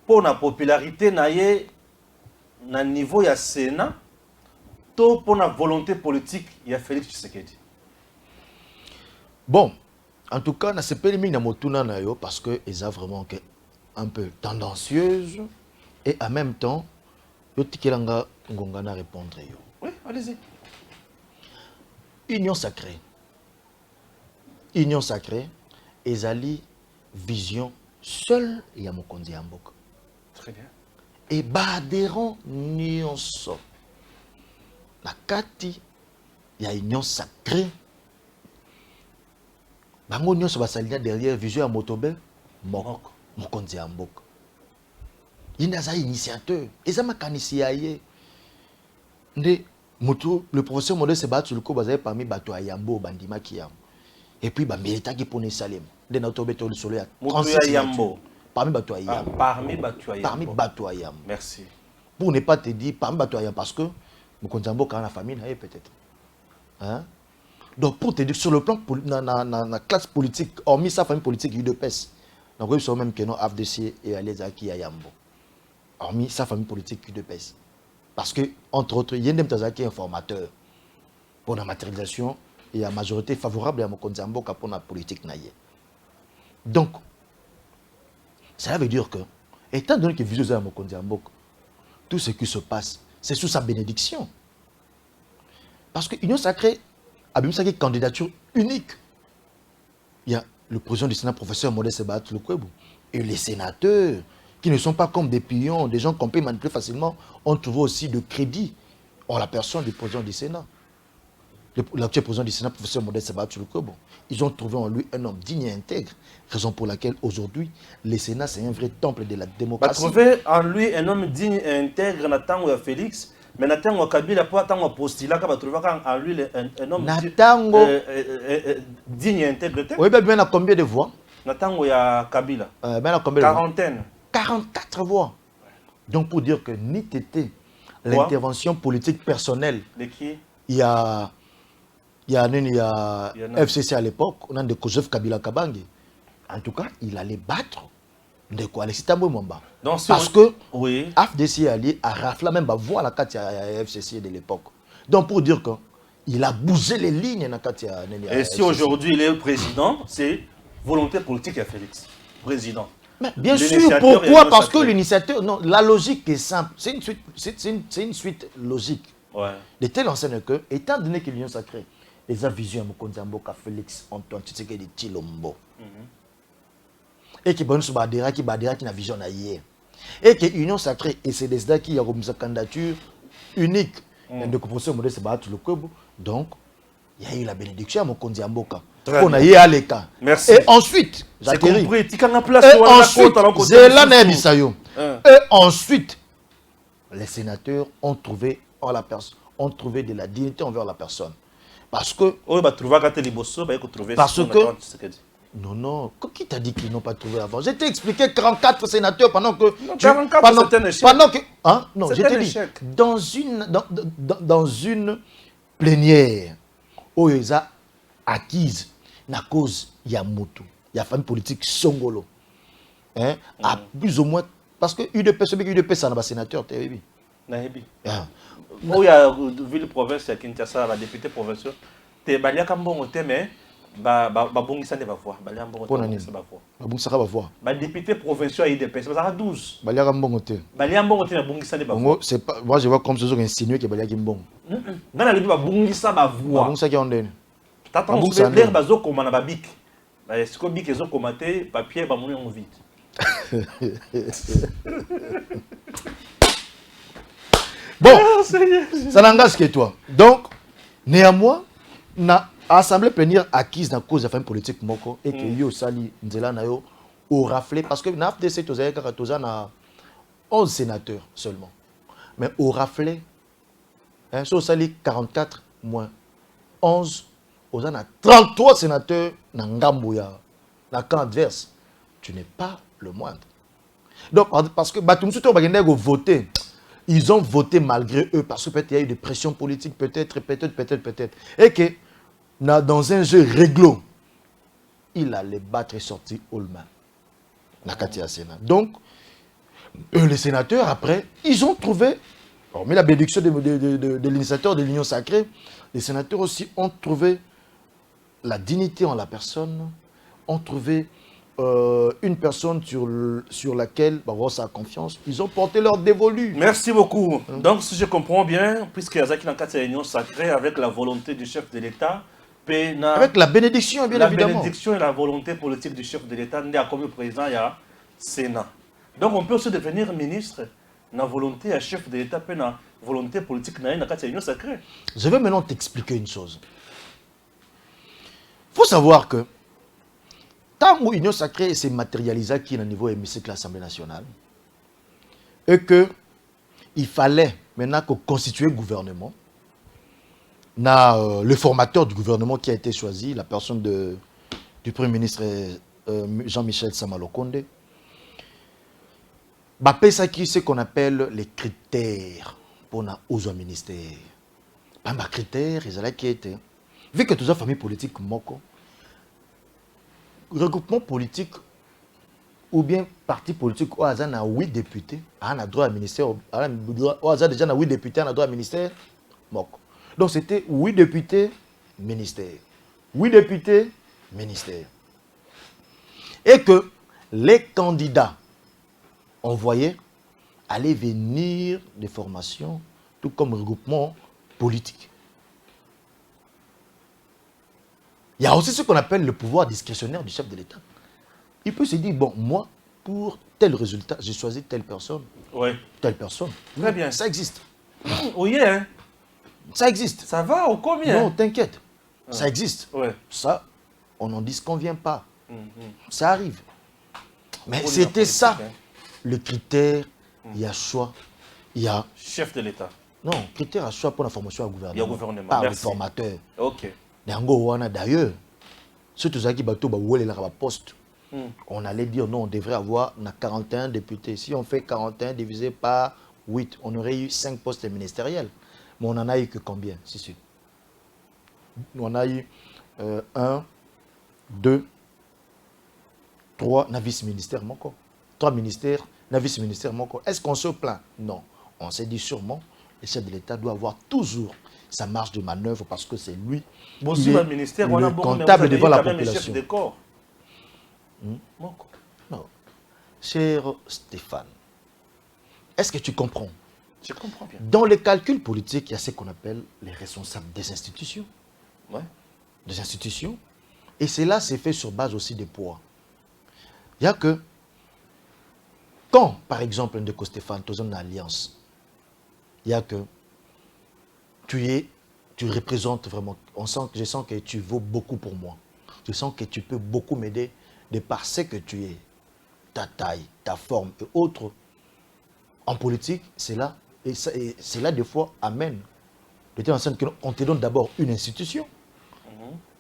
Pour la popularité, na niveau du Sénat, pour la volonté politique, il y a Félix Tshisekedi. Bon, en tout cas, je ne parce qu'ils sont vraiment un peu tendancieuse et en même temps, il y a répondre. Oui, allez-y. Union sacrée. Union sacrée, ezali vision seul ya mokonzi ya mboka. Très bien. Et badéron nyonso. La kati ya union sacrée. Bango nyonso basalia derrière vision ya motobe moko mokonzi ya mboka. Yinda za initiateur, ezama kanisi ya ye. Nde mutu le professeur Modeste se bat sur le coup bazay parmi bato ya Yambo bandima kiyam. Et puis, bah, milita qui pone salem. De notre béton le soleil. Parmi Batoyam. Parmi Batoyam. Merci. Pour ne pas te dire parmi Batoyam, parce que nous connaissons quand la famille, peut-être. Hein? Donc, pour te dire, sur le plan de la classe politique, hormis sa famille politique, il y a UDPS. Donc, ils sont même que non, AFDC et Alezaki à Yambo. Hormis sa famille politique, UDPS. Parce que, entre autres, il y a un informateur pour la matérialisation. Il y a une majorité favorable à Mokonzi Mboka pour la politique naïe. Donc, ça veut dire que, étant donné que Vieux à Mokonzi Mboka, tout ce qui se passe, c'est sous sa bénédiction. Parce que l'Union sacrée a une candidature unique. Il y a le président du Sénat, professeur Modeste Baat Lukwebo, et les sénateurs, qui ne sont pas comme des pions, des gens qu'on peut manipuler facilement, ont trouvé aussi de crédit en la personne du président du Sénat. L'actuel président du Sénat, professeur Modeste Baat Lukwebo, ils ont trouvé en lui un homme digne et intègre, raison pour laquelle aujourd'hui, le Sénat, c'est un vrai temple de la démocratie. Trouvé en lui un homme digne et intègre, Nathan ou Félix, mais Nathan ou Kabila, pas tant ou postulat, qui va trouver en lui un homme digne et intègre. Oui, mais bien à combien de voix? Nathan ou Kabila? Quarantaine. 44 voix. Donc pour dire que ni tété l'intervention politique personnelle, il y a FCC à l'époque, on a de Joseph Kabila Kabange. En tout cas, il allait battre de quoi Alexis Thabo Mwamba. Parce que oui. FDC allié a raflé même voix à la carte FCC de l'époque. Donc pour dire qu'il a bougé les lignes dans la carte. Et si aujourd'hui il est président, c'est volonté politique à Félix. Président. Mais bien sûr, pourquoi? Parce que l'initiateur, non, la logique est simple. C'est une suite logique. Ouais. De telle enseigne que, étant donné que l'Union sacrée, les a vision à Mokonzamboka, Félix, Antoine Tshisekedi, Tshilombo. Et qui bonne Badera qui n'a vision hier. Et que l'Union sacrée, et c'est des dates qui ont sa candidature unique. De composition modeste Baat Lukwebo. Donc, il y a eu la bénédiction à Mokonzamboka. On a eu à l'écart. Merci. Et ensuite, j'ai compris. Et ensuite, les sénateurs ont trouvé de la dignité envers la personne. Parce que... Non, qui t'a dit qu'ils n'ont pas trouvé avant? Je t'ai expliqué 44 sénateurs pendant que... Non, 44, c'est un échec. Pendant que... Hein? Non, je t'ai dit, dans une plénière, où ils ont acquise la cause Yamutu, il y a famille politique Songolo. Hein? À plus ou moins... Parce que UDP, ça n'a pas sénateur, tu as vu? Où il y a ville province à Kinshasa, la députée provinciale, tu es balia kambongo mais babongisa ne va voir, balia mbongo te va voir. Babongisa va voir. Ba député provincial IDP, c'est ça 12. Balia kambongo te. Balia mbongo te na bongisa ne va voir. C'est pas moi je vois comme ce sont insinué que balia kimbongo. Ngana lebi babongisa va voir. Babongisa ki ondene. T'attends que l'air bazo komana babik. Ba est-ce que bik ezo komaté papier ba moni en vide. Bon, ça n'engage que toi. Donc, néanmoins, na assemblée plénière acquise dans la cause de la famille politique moko et que yo sali nzela na yo au raflé parce que na FDC toza na 11 sénateurs seulement. Mais au raflé, hein, so sali 44 moins 11, on a 33 sénateurs na ngambuya, na camp adverse. Tu n'es pas le moindre. Donc, parce que Batumsu to bagende go voter. Ils ont voté malgré eux parce que peut-être il y a eu des pressions politiques, peut-être. Et que dans un jeu réglo, il allait battre et sortir Olma. Donc, les sénateurs, après, ils ont trouvé, hormis la bénédiction de l'initiateur de l'Union sacrée, les sénateurs aussi ont trouvé la dignité en la personne, ont trouvé une personne sur laquelle ça a confiance, ils ont porté leur dévolu. Merci beaucoup. Donc, si je comprends bien, puisque Yazaki dans cette réunion sacrée, avec la volonté du chef de l'État, avec la bénédiction, bien évidemment. La bénédiction et la volonté politique du chef de l'État, il y a comme président, il y a Sénat. Donc, on peut aussi devenir ministre, dans la volonté à chef de l'État, dans la volonté politique dans cette réunion sacrée. Je vais maintenant t'expliquer une chose. Il faut savoir que tant que l'Union sacrée s'est matérialisée qui est au niveau hémicycle de l'Assemblée nationale, et qu'il fallait maintenant constituer le gouvernement, le formateur du gouvernement qui a été choisi, la personne du Premier ministre Jean-Michel Samalokonde, c'est ce qu'on appelle les critères pour nos ministères. Les critères, ils ont été. Vu que toute la famille politique, moko, regroupement politique ou bien parti politique, on a 8 députés, on a droit à ministère, on a déjà 8 députés, on a droit à ministère. Donc c'était 8 députés, ministère. 8 députés, ministère. Et que les candidats envoyés allaient venir des formations, tout comme regroupement politique. Il y a aussi ce qu'on appelle le pouvoir discrétionnaire du chef de l'État. Il peut se dire, bon, moi, pour tel résultat, j'ai choisi telle personne. Oui. Telle personne. Très bien. Ça existe. Oui, hein. Ça existe. Ça va ou combien? Non, t'inquiète. Ça existe. Ouais. Ça, on n'en disconvient pas. Mhm. Ça arrive. Mais Pour les c'était ça, politiques, hein. le critère, il y a choix, il y a... Chef de l'État. Non, critère à choix pour la formation au gouvernement. Il y a gouvernement. Par le Merci. formateur. Ok. D'ailleurs, surtout ça qui bateau, poste. Mm. On allait dire non, on devrait avoir 41 députés. Si on fait 41 divisé par 8, on aurait eu 5 postes ministériels. Mais on n'en a eu que combien? Si, si. On a eu 1, 2, 3 vice-ministères, 3 ministères, vice-ministères. Est-ce qu'on se plaint? Non. On s'est dit sûrement, le chef de l'État doit avoir toujours sa marge de manœuvre parce que c'est lui qui est ministère, le comptable devant la population. Chef de corps. Non. Cher Stéphane, est-ce que tu comprends? Je comprends bien. Dans les calculs politiques, il y a ce qu'on appelle les responsables des institutions. Ouais. Des institutions. Et cela s'est fait sur base aussi des poids. Il y a que, quand, par exemple, de Stéphane, tu as une alliance, il y a que tu représentes vraiment, je sens que tu vaux beaucoup pour moi. Je sens que tu peux beaucoup m'aider de par ce que tu es, ta taille, ta forme et autres. En politique, c'est là, et cela des fois amène. On te donne d'abord une institution,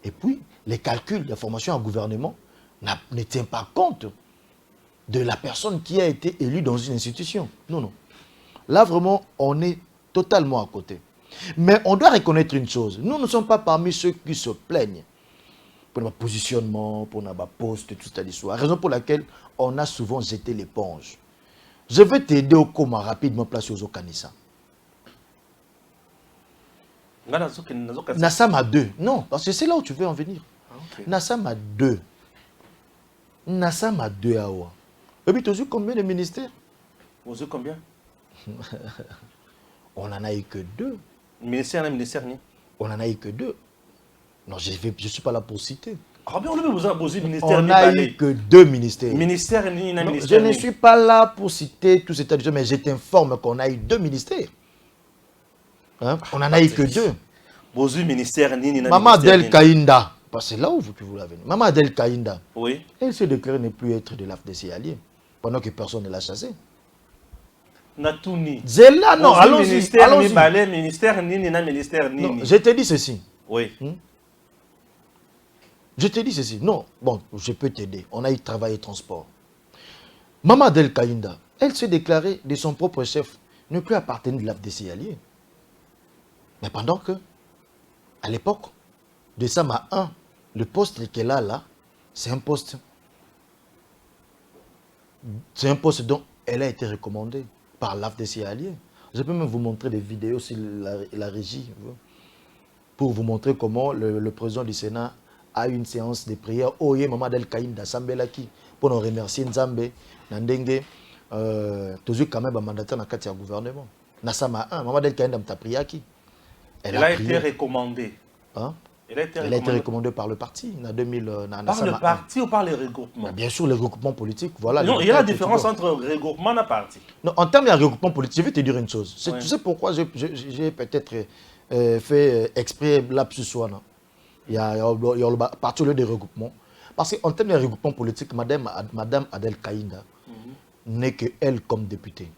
et puis les calculs, la formation en gouvernement ne tient pas compte de la personne qui a été élue dans une institution. Non, non. Là, vraiment, on est totalement à côté. Mais on doit reconnaître une chose. Nous ne sommes pas parmi ceux qui se plaignent pour notre positionnement, pour notre poste, toute cette histoire. Raison pour laquelle on a souvent jeté l'éponge. Je vais t'aider au coma rapidement placé aux Okanissa. Nassam a 2. Non, parce que c'est là où tu veux en venir. Okay. Nassam a 2. Nassam a 2 à Oua. Et puis tu as vu combien de ministères? Vous avez combien? On n'en a eu que 2. Ministère, on n'en a eu que 2. Non, je ne suis pas là pour citer. Ah bien, vous avez posé ministère. On n'a eu que 2 ministères. Ministère ni non, ministère. Je ne suis pas là pour citer tout cet adjectif, mais je t'informe qu'on a eu 2 ministères. Hein? On n'en a eu que 2. Bozu ministère ni Maman Adel Kainda, parce que c'est là où vous l'avez. Maman Adel Kainda, oui. Elle s'est déclarée ne plus être de l'AFDC allié, pendant que personne ne l'a chassée. Natouni. Zéla, non, allons-y. Ministère ni balai, ministère ni ministère ni. Non, je te dis ceci. Oui. Je te dis ceci. Non, bon, je peux t'aider. On a eu travail et transport. Maman Adel Kainda, elle s'est déclarée de son propre chef ne plus appartenir de l'AFDC allié. Mais pendant que, à l'époque, de Sama 1, le poste qu'elle a là, c'est un poste dont elle a été recommandée par l'AFDC allié. Je peux même vous montrer des vidéos sur la régie pour vous montrer comment le président du Sénat a eu une séance de prière. Oye, Maman Adel Kainda Sambelaki, pour nous remercier Nzambe, Nandenge, toujours quand même un mandataire dans le cadre du gouvernement. Nassama 1, Maman Adel Kainda Mtapriaki. Elle a été recommandée. Hein? Elle a été recommandée par le parti. Par le parti ou par les regroupements? Bien sûr, les regroupements politiques. Voilà, non, il y a la différence entre regroupement et parti. Non, en termes de regroupement politique, je vais te dire une chose. Ouais. Tu sais pourquoi j'ai peut-être fait exprès lapsus. Il y a le parti au lieu des regroupements. Parce qu'en termes de regroupement politique, Madame Adel Kainda n'est que elle comme députée.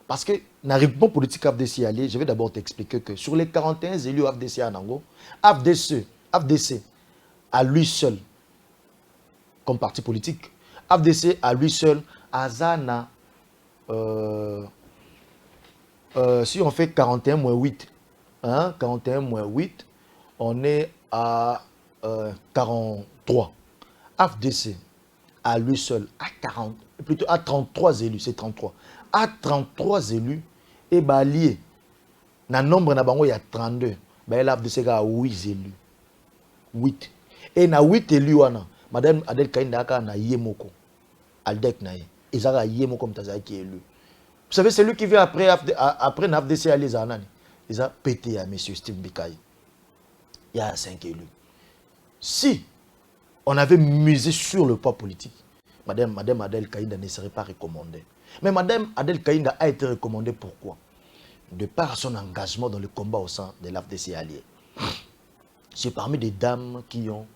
Parce que dans le regroupement politique AFDC allié, je vais d'abord t'expliquer que sur les 41 élus AFDC à Nango, AFDC à lui seul, comme parti politique, AFDC à lui seul, Azana, si on fait 41 moins 8, hein, 41 moins 8, on est à 43. AFDC à lui seul, plutôt à 33 élus, c'est 33. À 33 élus, et lié. Dans le nombre, il y a 32. L'AFDC a 8 élus. 8. Et dans 8 élus, Madame Adel Kainda a Yemoko. Aldek Naye. Ils ont Yemoko comme Tazaki qui est élu. Vous savez, c'est lui qui vient après l'AFDC à les Anani. Ils ont pété à M. Steve Bikaï. Il y a 5 élus. Si on avait misé sur le poids politique. Madame Adèle Kaïnda ne serait pas recommandée. Mais Madame Adèle Kaïnda a été recommandée pourquoi? De par son engagement dans le combat au sein de l'AFDC allié. C'est parmi des dames qui ont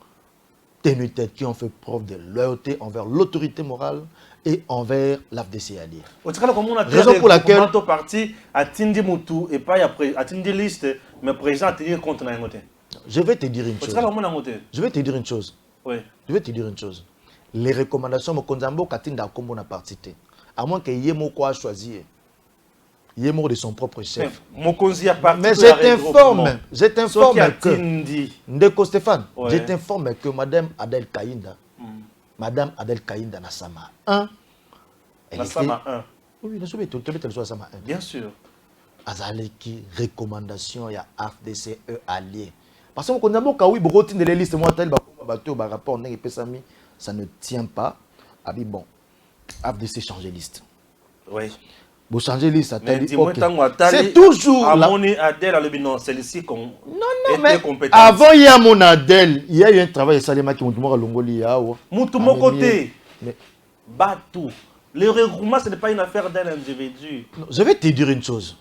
tenu tête, qui ont fait preuve de loyauté envers l'autorité morale et envers l'AFDC allié. Raison pour laquelle le parti a tindi Moutou et pas a tindi liste, mais président a tenu contre Nangote. Je vais te dire une chose. Je vais te dire une chose. Oui. Je vais te dire une chose. Les recommandations, Mokonzambo Katinda Kombo n'a parti. À moins que Yemoko a choisi. Yemoko de son propre chef. Mais je t'informe que Ndeko Stéphane, je t'informe que Madame Adèle Kaïnda, Madame Adèle Kaïnda Nassama 1. Nassama 1. Oui, Nassama 1. Bien sûr. Azaleki recommandation ya AFDCE allié. Parce que Mokonzambo Kawi Brotine de la liste moi tel ba rapport n'est pesami, ça ne tient pas. Ah bon. AFDC changer liste. Oui. Vous changez liste, c'est toujours non, celle-ci qu'on non, mais avant il y a mon Adèle, il y a eu un travail Salema qui m'a longoli mon côté. Batou. Le regroupement, ce n'est pas une affaire d'un individu. Je vais te dire une chose.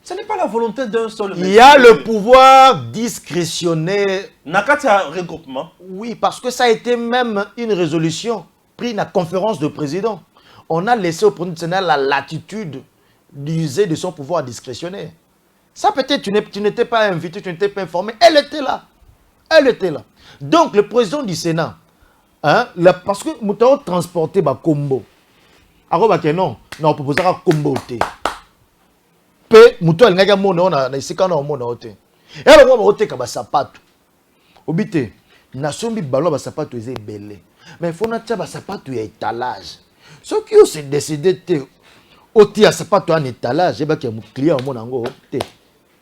Ce n'est pas la volonté d'un seul. Il y a le pouvoir discrétionnaire. Nakatia regroupement. Oui, parce que ça a été même une résolution prise à la conférence de président. On a laissé au Premier national la latitude d'user de son pouvoir discrétionnaire. Ça peut-être, tu n'étais pas invité, tu n'étais pas informé. Elle était là. Donc, le président du Sénat, parce que nous avons transporté le combo. Alors, non, on proposé un combo. Pe, nous avons dit que nous avons dit que nous avons dit que nous avons dit que nous avons dit que nous avons dit que nous avons dit que mais il faut que nous avons dit étalage. Ceux qui ont décidé de ôter ce pas un étalage, et un client au monde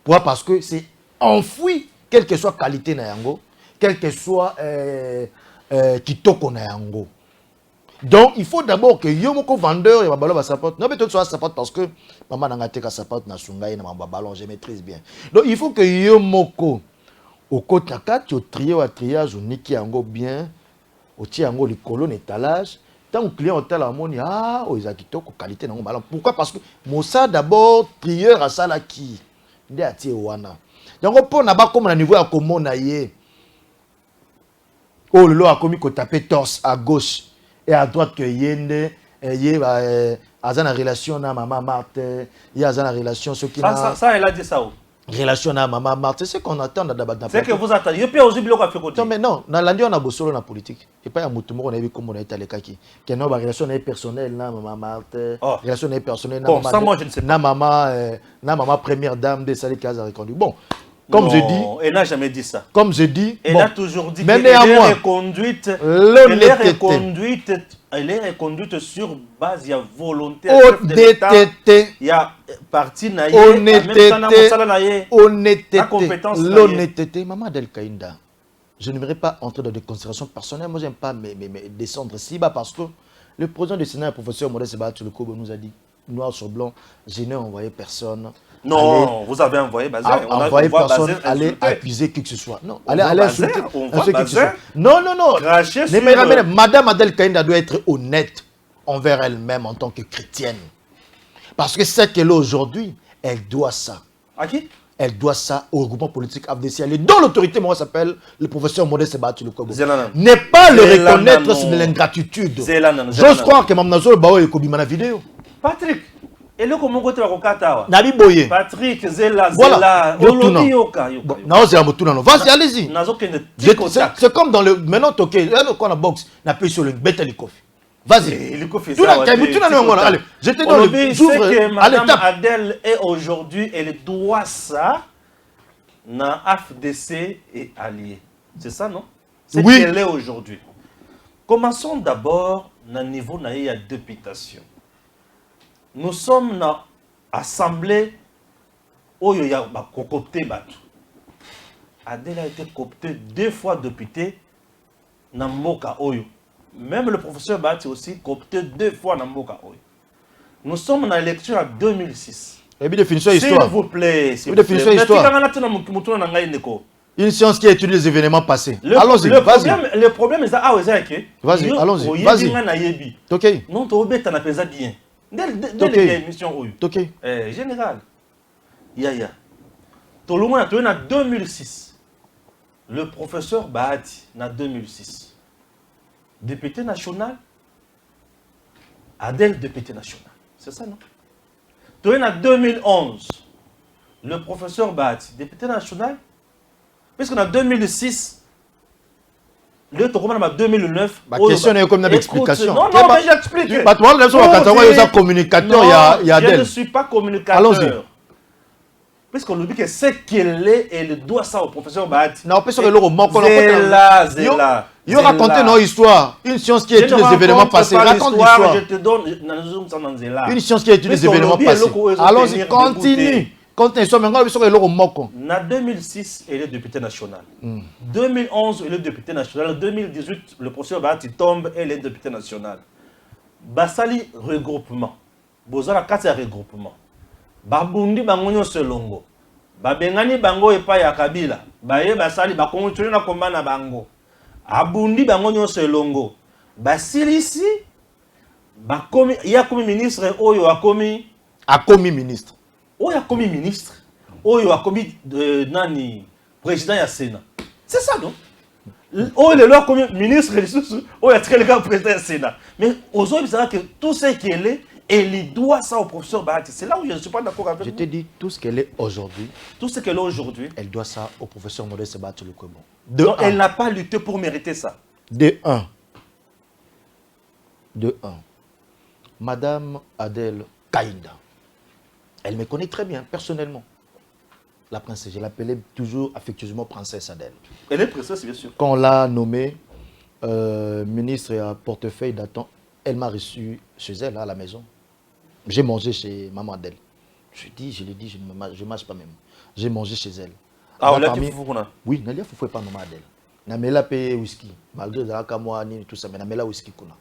parce que c'est enfoui, quelle que soit la qualité na yango, quel que soit kitoko na yango. Donc il faut d'abord que yomoko vendeur et babalo ba sapote. Non mais tout soit sapote parce que maman n'a pas sapote na sungai na ballon, je maîtrise bien. Donc il faut que yomoko au côté quatre au triage au niki yango bien, au ti yango le colonne étalage. Tant que client tel amoni ils ont kitoko qualité na ballon. Pourquoi? Parce que Mossa d'abord trieur à sala qui ndé atie wana. Donc pour na ba comme na niveau ya komona yé. Oh le lo a commis ko taper torse à gauche et à droite que yende azana relation na maman Marthe, il y a azana relation ce qui ça elle a dit ça. Relation na maman Marthe, c'est ce qu'on attend dans c'est que vous attendez. Il peut aussi bloquer à faire côté. Non mais non, dans l'andi on a bossolo na politique. Et pas ya mutu moko na bi comme on a été les kaki. Que non ba relation na personnelle na maman Marthe, relation na personnelle na maman. Ça moi je ne sais pas. Na maman première dame de Sali Kaza reconduit. Bon, comme je dis, elle n'a jamais dit ça. Comme je dis, elle a toujours dit qu'elle est reconduite. Elle est reconduite sur base de volonté. Honnêteté. Il y a parti naïe. Honnêteté. L'honnêteté. Maman Adèle Kaïnda, je n'aimerais pas entrer dans des considérations personnelles. Moi, je n'aime pas me descendre si bas parce que le président du Sénat, le professeur Modeste Sebatou-Lekobo, nous a dit, noir sur blanc, je n'ai envoyé personne. Non, vous avez envoyé Bazar. On a envoyé personne aller accuser qui que ce soit. Non, aller insulter qui que ce soit. Non. Madame Adèle Kaïnda doit être honnête envers elle-même en tant que chrétienne. Parce que c'est qu'elle est aujourd'hui, elle doit ça. À qui? Elle doit ça au regroupement politique AFDC, dont l'autorité, moi, s'appelle le professeur Modeste Sebatou-Lekobo. N'est pas le reconnaître sur de l'ingratitude. J'ose croire que Mme Nazo Bao est Kobi ma vidéo. Patrick. Et le comment côté la kokata Nabi Boye. Patrick Zela Olobi yoka. Non, c'est un motu non. Vas-y, allez-y. C'est comme dans le maintenant toqué, là quand la boxe, n'a pas sur le beteli kofi. Vas-y. Tout là, allez, je te donne le que Madame Adèle est aujourd'hui, elle doit ça na AFDC et allié. C'est ça non? C'est oui. qu'elle est aujourd'hui. Commençons d'abord na niveau na ya députation. Nous sommes dans l'Assemblée où il y a copté Batou. Adèle a été copté 2 fois député dans Mboka Oyo. Même le professeur Bati aussi copté 2 fois dans Mboka Oyo. Nous sommes dans l'élection en 2006. Et puis définition histoire. S'il vous plaît. Définition histoire. Une science qui étudie les événements passés. Allons-y, vas-y. Le problème est ça. Vas-y, allons-y, vas-y. Ok. Non, tu as bien. Dès l'émission, ok. Général. Yaya. Tout le monde a tourné en 2006. Le professeur Bahati, en 2006. Député national. Adèle, député national. C'est ça, non? Tourné en 2011. Le professeur Bahati, député national. Puisqu'en 2006, le tour en 2009. Ma question est comme une explication. Non, non, mais j'explique. Tu es communicateur, il y a je ne suis pas communicateur. Allons-y. Puisqu'on nous dit que ce qu'elle est, elle doit ça au professeur Bahati. Non, parce que le roman, Zéla. Il raconte nos histoires. Une science qui étudie les événements passés. Raconte l'histoire. Je te donne une science qui étudie les événements passés. Allons-y, continue. En 2006, elle est députée nationale. 2011, elle est députée nationale. En 2018, le professeur Bahati tombe, elle est députée nationale. Basali regroupement. Bozala kati regroupement. Babundi bangonyo selongo. Babengani bango epa ya Kabila. Baye basali bakongo tuni na komba na bango. Abundi bangonyo selongo. Basilisi bakomi ya komi ministre oyo akomi ministre. Oyo akomi ministre. Oyo akomi nani président ya Sénat. C'est ça non? Oyo le loi akomi ministre oyo atikele ka président ya Sénat. Mais ozo bizarre que tout ce qu'elle est, elle doit ça au professeur Bahati. C'est là où je ne suis pas d'accord avec vous. Je te dis tout ce qu'elle est aujourd'hui. Tout ce qu'elle est aujourd'hui. Elle doit ça au professeur Modeste Bahati Lukwebo. Donc elle n'a pas lutté pour mériter ça. De 1. Madame Adèle Kaïnda. Elle me connaît très bien, personnellement. La princesse, je l'appelais toujours affectueusement princesse Adèle. Elle est princesse, bien sûr. Quand on l'a nommée ministre à portefeuille d'attente, elle m'a reçu chez elle, à la maison. J'ai mangé chez maman Adèle. Je l'ai dit, je ne mange pas même. J'ai mangé chez elle. Ah, on l'a dit foufou. Oui, Nalia foufou pas maman Adèle. Namela paye whisky. Malgré ça, moi, tout ça, mais Namela whisky kuna.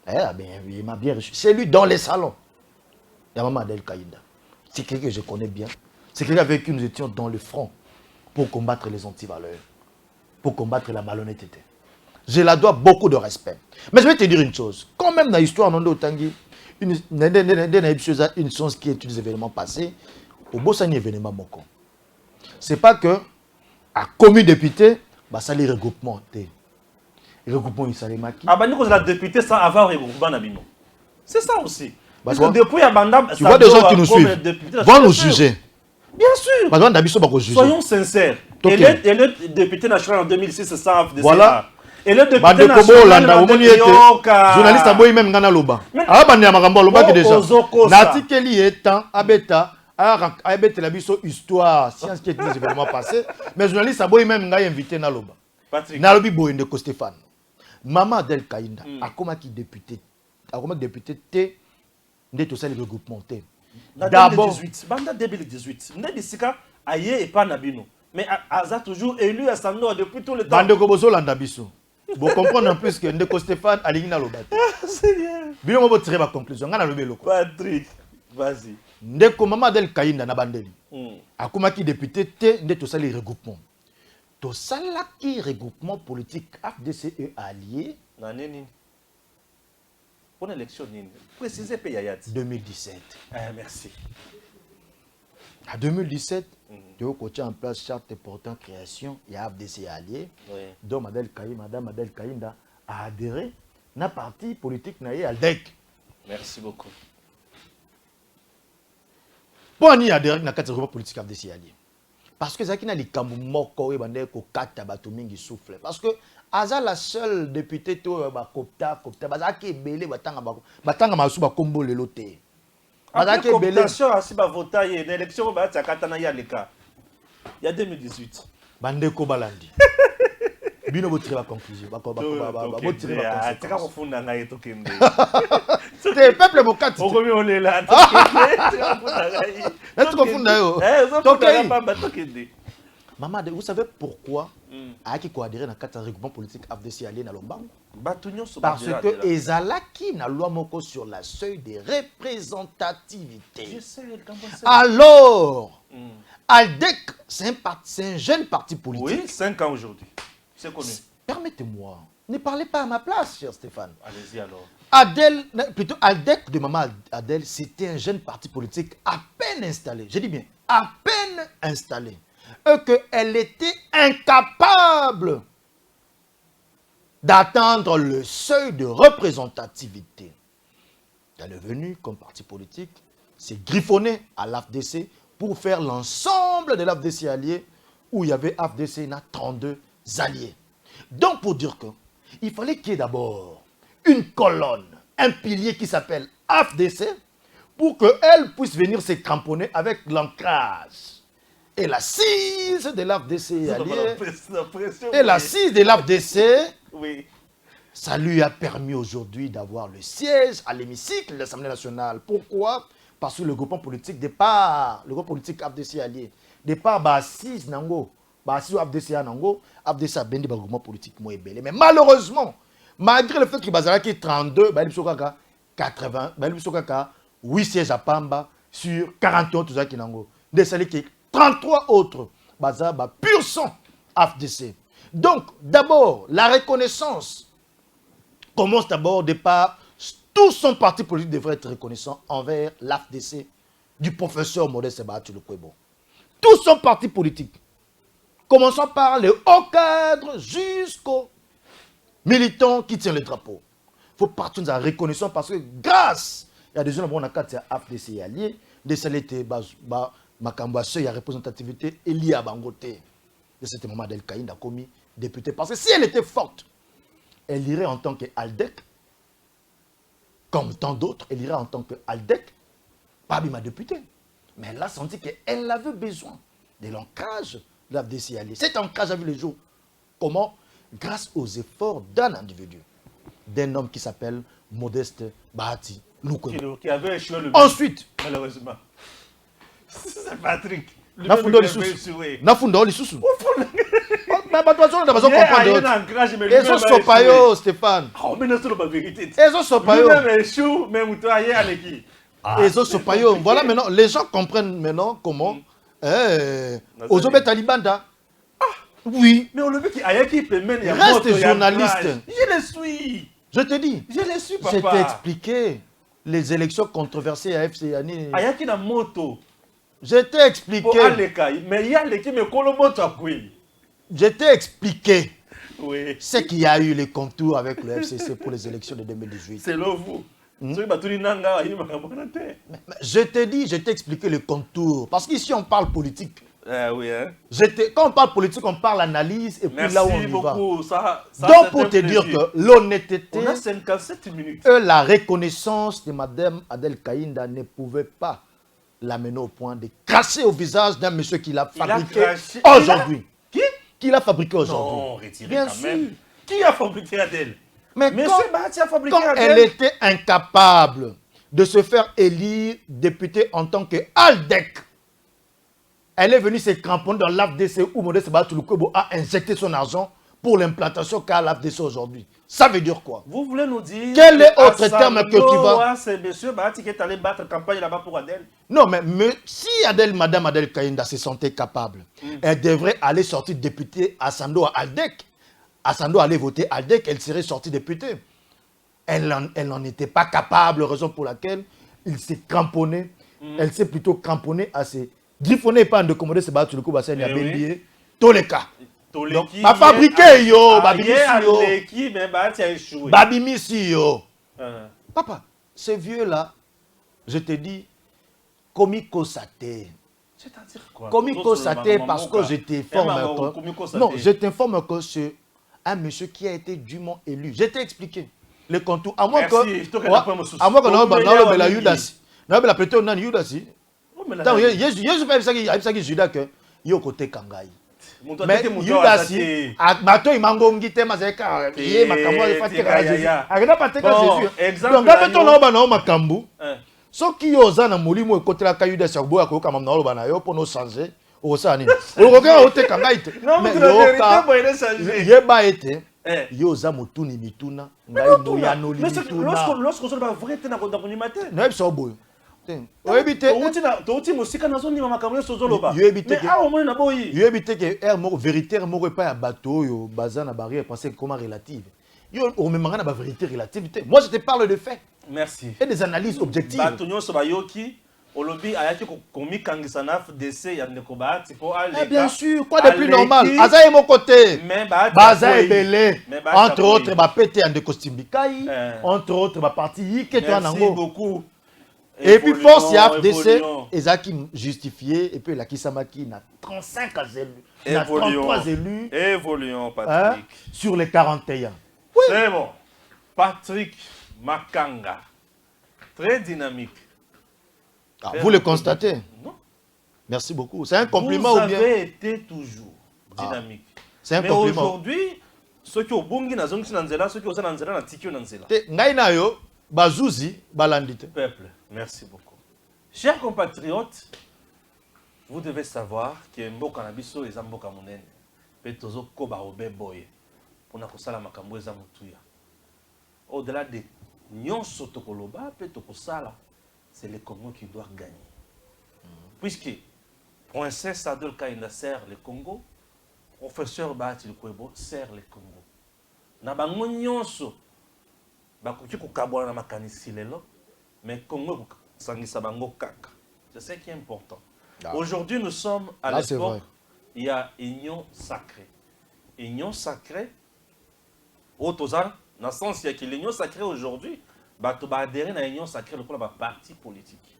Il m'a bien reçu. C'est lui dans les salons. Il y a maman Adèle Kaïnda. C'est quelqu'un que je connais bien. C'est quelqu'un avec qui nous étions dans le front pour combattre les antivaleurs, pour combattre la malhonnêteté. Je la dois beaucoup de respect. Mais je vais te dire une chose. Quand même dans l'histoire, on a une chose qui étudie les événements passés, au beau c'est un événement moko. C'est pas que, à commis député, ça les regroupements. Les regroupements, ils s'allaient maquiller. Ah, bah, nous, la députée sans avoir regroupement d'Abino. C'est ça aussi. Parce que depuis Abanda, tu vois des gens qui nous suivent, vont nous juger. Bien sûr. Soyons sincères. Elle est députée nationale en 2006, ça. Voilà. Elle est députée nationale en 2006. Journaliste a même Ngana Loba. Ah, bah, Loba qui déjà. Natikeli étant, Abeta, Abeta la biso histoire, science qui est des événements passés. Mais journaliste a même Ngana invité na Loba. Nalobi Boyende Ko Stéphane. Maman Adèle Kaïnda, a comme qui député, T. Ndé tout ça les regroupements. D'abord, Banda 2018, Ndé Bissika aye et pas Nabino. Mais Aza toujours élu à Sando depuis tout le temps. Bande Koboso Landabiso. Vous comprenez en plus que Ndé Stéphane a ligné Loba. Seigneur. Bien on va tirer ma conclusion. Ngana Lobe Loko. Patrick, vas-y. Ndé ko Maman Adèle Kaïnda na bandeli. A comme qui député T. Ndé tout ça les regroupements. Tout ça là qui regroupement politique FDCE allié. Naneni. Pour l'élection, précisez Payayat. 2017. Merci. En 2017, tu as coaché en place charte portant création, il y a FDC allié, dont Madame Adèle Kaïnda a adhéré à la parti politique naïe Aldec. Merci beaucoup. Pourquoi n'y adhérer à la catégorie politique FDC allié? Parce que Zakina li kambu moko e bande ko kata bato mingi souffle. Parce que Aza la seule députée to ba kopta bazaki belé batanga masu ba kombo lelo te. Bazaki belé asi ba vota ye l'élection ba ta katana ya leka. Il y a 2018. Bande ko balandi. Bino bo tirer la conclusion. Bo tirer la conclusion. Tika ko funda ngai to kende. C'est peuple bokati. Okomi olela. Est-ce que funda yo? Maman, vous savez pourquoi Aki ko adhéré dans quatre regroupements politiques FDC allié na Lombango? Parce que ezalaki na loi moko sur la seuil de représentativité. Alors, Aldec c'est un jeune parti politique. Oui, 5 ans aujourd'hui. C'est connu. Permettez-moi, ne parlez pas à ma place, cher Stéphane. Allez-y alors. Adel, plutôt Aldec de maman Adel, c'était un jeune parti politique à peine installé. Je dis bien, à peine installé. Qu'elle était incapable d'atteindre le seuil de représentativité. Elle est venue comme parti politique, s'est griffonnée à l'AFDC pour faire l'ensemble de l'AFDC alliés, où il y avait AFDC, il y en a 32 alliés. Donc pour dire qu'il fallait qu'il y ait d'abord une colonne, un pilier qui s'appelle AFDC, pour qu'elle puisse venir se cramponner avec l'ancrage. Et l'assise de l'AFDC alliée, et l'assise de l'AFDC, oui. Ça lui a permis aujourd'hui d'avoir le siège à l'hémicycle de l'Assemblée nationale. Pourquoi? Parce que le groupement politique départ, le groupe politique AFDC allié, départ, bah, 6 nango, bah, 6 AFDC nango, AFDC a bendi, bah, groupement politique, moi, belé. Mais malheureusement, malgré le fait qu'il y ait 32, bah, il y a 80, bah, il y a 8 sièges à Pamba sur 41 tout ça qui nango. Des salés qui 33 autres, bah, ça, bah, pur sang AFDC. Donc, d'abord, la reconnaissance commence d'abord par tout son parti politique devrait être reconnaissant envers l'AFDC du professeur Modeste Bahatouloukou Kwebo. Tout son parti politique, commençant par les hauts cadres jusqu'aux militants qui tiennent le drapeau. Il faut partir de la reconnaissance parce que grâce à des gens qui ont été AFDC alliés, des saletés, il y a représentativité, il y a bangoté. De cette maman Adel Kaïnd a commis député. Parce que si elle était forte, elle irait en tant qu'Aldec, comme tant d'autres, elle irait en tant qu'Aldec, pas ma députée. Mais elle a senti qu'elle avait besoin de l'ancrage de l'AFDC allié. Cet ancrage a vu le jour. Comment? Grâce aux efforts d'un individu, d'un homme qui s'appelle Modeste Bahati Loukwebo. Qui avait échoué le but, ensuite, malheureusement. C'est Patrick. Nafundo Lisusu. Mais de toute façon, on a besoin de comprendre. Ils sont sopayo, Stéphane. Ils sont sopayo. Ils sont sopayo. Voilà maintenant, les gens comprennent maintenant comment. Ozobé Talibanda. Oui. Mais on le veut qu'il reste journaliste. Je le suis. Je te dis. Je le suis, papa. Je t'ai expliqué les élections controversées à FC Yanni. Ayaki na moto. Je t'ai expliqué. Mais il y a les qui me collent moto à quoi. Je t'ai expliqué oui. Ce qu'il y a eu les contours avec le FCC pour les élections de 2018. C'est là vous. Je t'ai dit, je t'ai expliqué les contours. Parce qu'ici on parle politique. Oui, hein? Quand on parle politique, on parle analyse et puis merci là où on y beaucoup. va. Donc pour te dire que l'honnêteté, on a 57 minutes. La reconnaissance de Madame Adel Kaïnda ne pouvait pas l'amener au point de cracher au visage d'un monsieur qui l'a fabriqué aujourd'hui. Qui l'a fabriqué aujourd'hui? Non, retirez bien quand sûr. Même. Qui a fabriqué Adel? Mais monsieur Bahati a fabriqué quand Adel. Elle était incapable de se faire élire députée en tant qu'Aldec, elle est venue se cramponner dans l'AFDC où Modeste Bahatouloukou Kwebo a injecté son argent pour l'implantation qu'a l'AFDC aujourd'hui. Ça veut dire quoi? Vous voulez nous dire... Quel est autre terme que tu vas... C'est monsieur Bahati qui est allé battre campagne là-bas pour Adel. Non, mais si Madame Adel Kaïnda se sentait capable, elle devrait aller sortir députée à Sando à Aldec. À Sando aller voter Aldec, elle serait sortie députée. Elle n'en était pas capable, raison pour laquelle il s'est cramponné. Elle s'est plutôt cramponnée à ses... griffonné pas de commander ce Bahatouloukou Bassel y a bien tous les cas. Donc, pas fabriqué yo, babimisi yo. Papa, ce vieux là, je te dis, komiko sate. C'est-à-dire quoi? Komiko sate parce que je t'informe que... Non, je t'informe que c'est un monsieur qui a été dûment élu. Je t'ai expliqué les contours. À moins que... À moins que non, la Yudasi. Non, mais la plutôt non Yudasi. Donc, je sais que Judas que yo côté Kangai. Mais Yudasi, Mato Imangongi tema zeka, yé makambo de fateka Jésus. Arena pateka Jésus. Donc, quand on a na makambu, so ki yo za na molimo côté la Yudasi akbo ya ko kama na lo bana yo pour nous changer. O ça ni. O regarde côté Kangai. Mais yo ka yé ba été. Yo za mutuni mituna, ngai boya no lituna. Mais lorsqu'on se va vrai na ko matin. Na so boyo. touti mosika nazondima makambo nyonso ozoloba Yoyebi te mais awa omoni na boyi yoyebi te ke ere moko vérité moko epai ya bato oyo baza na barrière parce que comment relative yo omemanga na bavérité relative te. Moi je te parle de faits merci et des analyses objectives. bato nyonso bayoki olobi ayaki komikangisa na FDC ya ndeko Bahati po aleka Bien sûr, quoi de plus normal. Aza mon côté. mais Bahati Baza ebele. Entre autres, ba pété en de Kostimbikai, entre autres, ba parti yike to merci nango. beaucoup. Et puis force ya FDC, ezaki justifié et puis la Kisamaki na 35 élus, na 33 élus. Évoluons Patrick. Sur les 41. Oui. C'est bon. Patrick Makanga. Très dynamique. Ah, vous le constatez? Non. Merci beaucoup. C'est un compliment ou bien? Vous avez été toujours dynamique. C'est un compliment. Mais aujourd'hui, ceux qui ont bongi na zongi nanzela, ceux qui ont nanzela na tikio nanzela. Ngai na yo bazuzi balandite. Peuple, merci beaucoup. Chers compatriotes, vous devez savoir que mboka na biso eza mboka monene. Pe tozo koba obe boye. Pona kosala makambo eza mutuya. Au-delà de nyonso tokoloba pe tokosala, c'est le Congo qui doit gagner. Puisque Princesse Adol Kainda sert le Congo, Professeur Bahati Lukwebo sert le Congo. Na bango nyonso bakoki kokabwana na makanisi lelo, mais Congo sangisa bango kaka. C'est ce qui est important. Aujourd'hui, nous sommes à l'époque, il y a union sacrée. Union sacrée, autozan, dans le sens il y a que l'union sacrée aujourd'hui, bato ba adhérer à l'union sacrée le parti politique.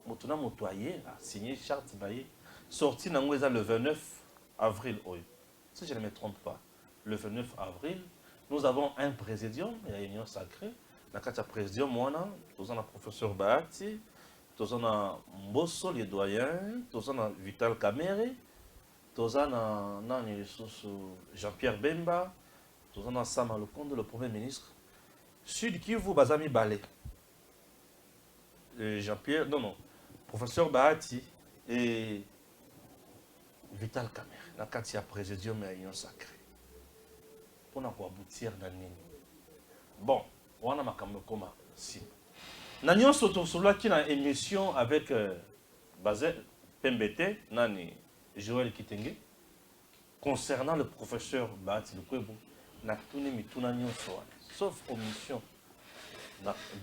Motuna Motoyer a signé charte baye sorti dans le 29 avril. Si je ne me trompe pas, le 29 avril, nous avons un présidium, il y a l'union sacrée. Dans le présidium, nous avons le professeur Bahati, nous avons Mbosso, les doyens, nous avons Vital Kamere, nous avons Jean-Pierre Bemba, nous avons Sama Lukonde, le premier ministre. Sud Kivu, Bazami Balé. Jean-Pierre, non, professeur Bahati et Vital Kamere. Dans le présidium, il y a l'union sacrée. Pour aboutir dans le bon, on a ma caméra si. Nous avons qui a une émission avec Bazé Pembete, Nani Joël Kitenge, concernant le professeur Bahati Lukwebo. Nous avons sauf omission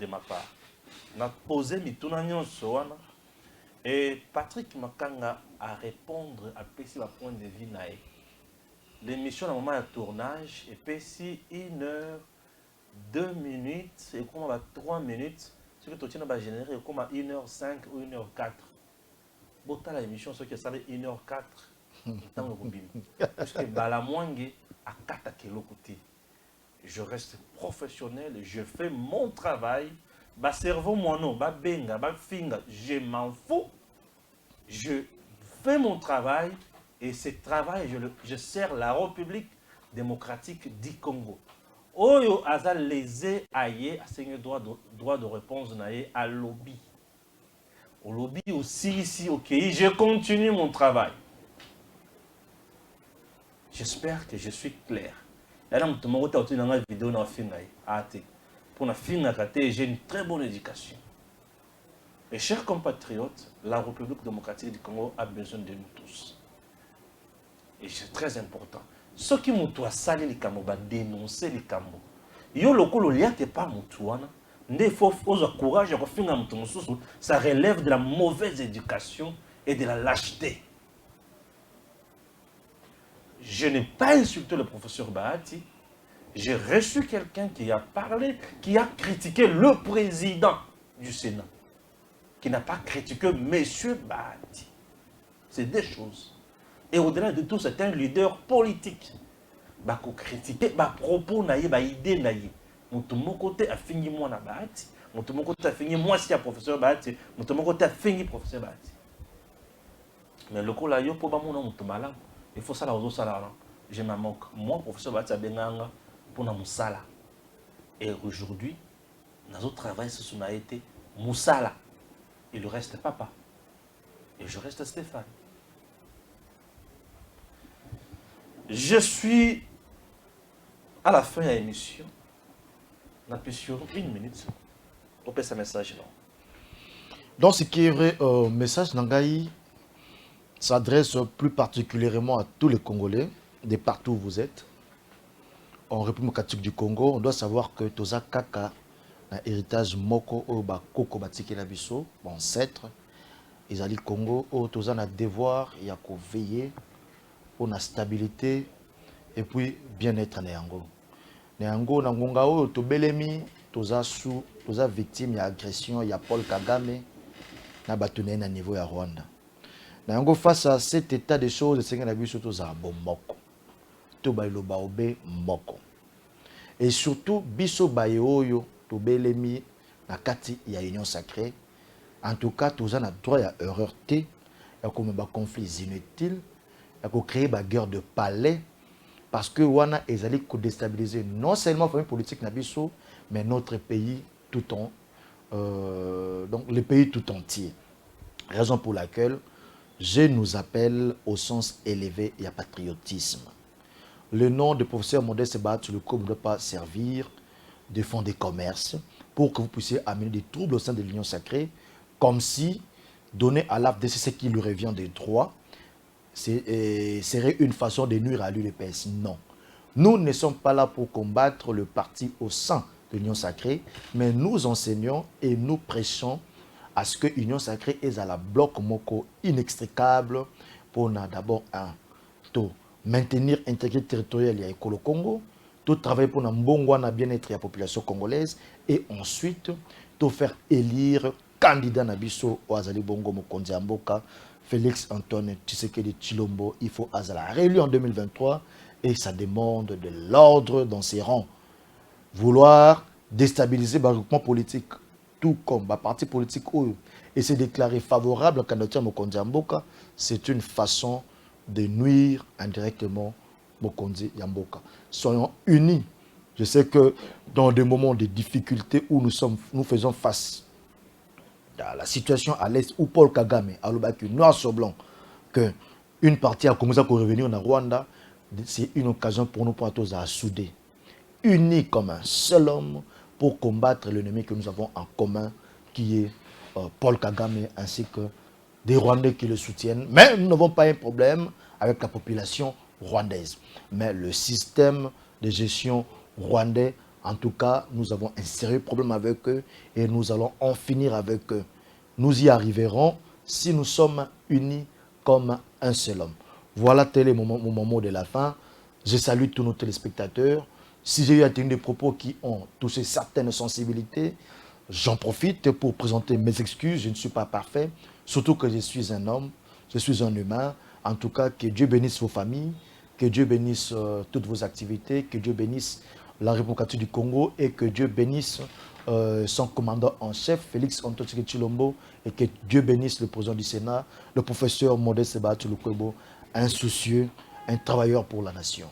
de ma part. Nous avons posé Mituna Soana et Patrick Makanga a répondre à PC la point de vue naïe. L'émission, à un moment de tournage, est PC 1 heure, 2 minutes, et comme 3 minutes, ce que tu as généré, comme 1 heure 5 ou 1 heure 4. Bon, tu as l'émission, ce qui est 1 heure 4, parce que Balamwangue a 4 kilos côté. Je reste professionnel, je fais mon travail. Ba cerveau moi non, ba benga, ba finga, je m'en fous. Je fais mon travail et ce travail je sers la République démocratique du Congo. Oyo aza lésé aye a signé droit de réponse naé à lobby. Au lobby aussi ici OK, je continue mon travail. J'espère que je suis clair. Là, je vais une vidéo dans la fin. Pour la fin, j'ai une très bonne éducation. Mes chers compatriotes, la République démocratique du Congo a besoin de nous tous. Et c'est très important. Ceux qui m'ont salé les camos, dénoncer les camos. Yo loko lia te pas moutuana. Il faut courage à refaire ça relève de la mauvaise éducation et de la lâcheté. Je n'ai pas insulté le professeur Bahati. J'ai reçu quelqu'un qui a parlé, qui a critiqué le président du Sénat, qui n'a pas critiqué M. Bahati. C'est des choses. Et au-delà de tout, c'est un leader politique. Bah, critiquer, bah, propos naïe, bah, idée naïe. Mon côté a fini moi na Bahati. Mon côté a fini moi si un professeur Bahati. Mon côté a fini professeur Bahati. Mais le coup là, yo pour mon nom malade. Il faut ça là aux autres. Je m'en manque. Moi, professeur Bahati a benganga pour mon sala. Et aujourd'hui, nous travaillons sur ce été Moussala. Il lui reste papa. Et je reste Stéphane. Je suis à la fin de l'émission. On a sur 1 minute. On peut ce message là. Dans ce qui est vrai, message Nangaï s'adresse plus particulièrement à tous les Congolais, de partout où vous êtes. En République catholique du Congo, on doit savoir que Toza Kaka, un héritage Moko Oba Koko Batiki Labiso, ancêtre, ils allaient Congo, Toza a devoir, il y a qu'à veiller pour la stabilité et puis bien-être Néango. Néango, Nangongao, Tobelemi, Toza sous, Toza victime, il y a agression, il y a Paul Kagame, na batuné à niveau à Rwanda. Néango, face à cet état de choses, c'est que Nabiso Toza bon Moko. Tobailo Baobe Moko. Et surtout, Biso Bayoyo, Tobelemi, na kati, il y a union sacrée. En tout cas, Toza a droit à erreur T, il y a comme des conflits inutiles, il y a créer des guerres de palais, parce que Wana est allé déstabiliser non seulement la famille politique Nabiso, mais notre pays tout en, donc le pays tout entier. Raison pour laquelle je nous appelle au sens élevé et à patriotisme. Le nom de professeur Modeste Bat sur le coup ne doit pas servir de fonds de commerce pour que vous puissiez amener des troubles au sein de l'Union sacrée, comme si donner à l'AFDC ce qui lui revient des droits serait une façon de nuire à l'UDPS. Non. Nous ne sommes pas là pour combattre le parti au sein de l'Union sacrée, mais nous enseignons et nous prêchons à ce que l'Union sacrée est à la bloc moko inextricable pour d'abord un taux maintenir l'intégrité territoriale et le Congo, tout travailler pour le bien-être de la population congolaise et ensuite tout faire élire candidat Nabiso au Azali Bongo Mokonzi Mboka, Félix Antoine Tshisekedi Tshilombo, il faut Azala réélu en 2023 et ça demande de l'ordre dans ses rangs. Vouloir déstabiliser le groupement politique, tout comme le parti politique et se déclarer favorable à la candidature Mokonzi Mboka, c'est une façon de nuire indirectement Mokonzi Mboka. Soyons unis. Je sais que dans des moments de difficulté où nous faisons face à la situation à l'Est, où Paul Kagame a le noir sur blanc, qu'une partie a commencé à revenir en Rwanda, c'est une occasion pour nous pour tous à souder, unis comme un seul homme pour combattre l'ennemi que nous avons en commun, qui est Paul Kagame ainsi que des Rwandais qui le soutiennent. Mais nous n'avons pas un problème avec la population rwandaise. Mais le système de gestion rwandais, en tout cas, nous avons un sérieux problème avec eux et nous allons en finir avec eux. Nous y arriverons si nous sommes unis comme un seul homme. Voilà tel est mon moment de la fin. Je salue tous nos téléspectateurs. Si j'ai eu à tenir des propos qui ont touché certaines sensibilités, j'en profite pour présenter mes excuses. Je ne suis pas parfait. Surtout que je suis un homme, je suis un humain. En tout cas, que Dieu bénisse vos familles, que Dieu bénisse toutes vos activités, que Dieu bénisse la République du Congo et que Dieu bénisse son commandant en chef, Félix Antoine Tshilombo, et que Dieu bénisse le président du Sénat, le professeur Modeste Batou Lukwebo, un soucieux, un travailleur pour la nation.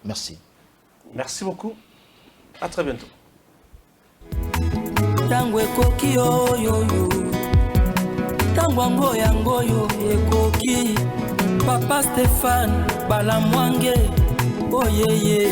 Merci. Merci beaucoup. À très bientôt. Tangwango yangoyo ekoki Papa Stéphane Balamwange oyeye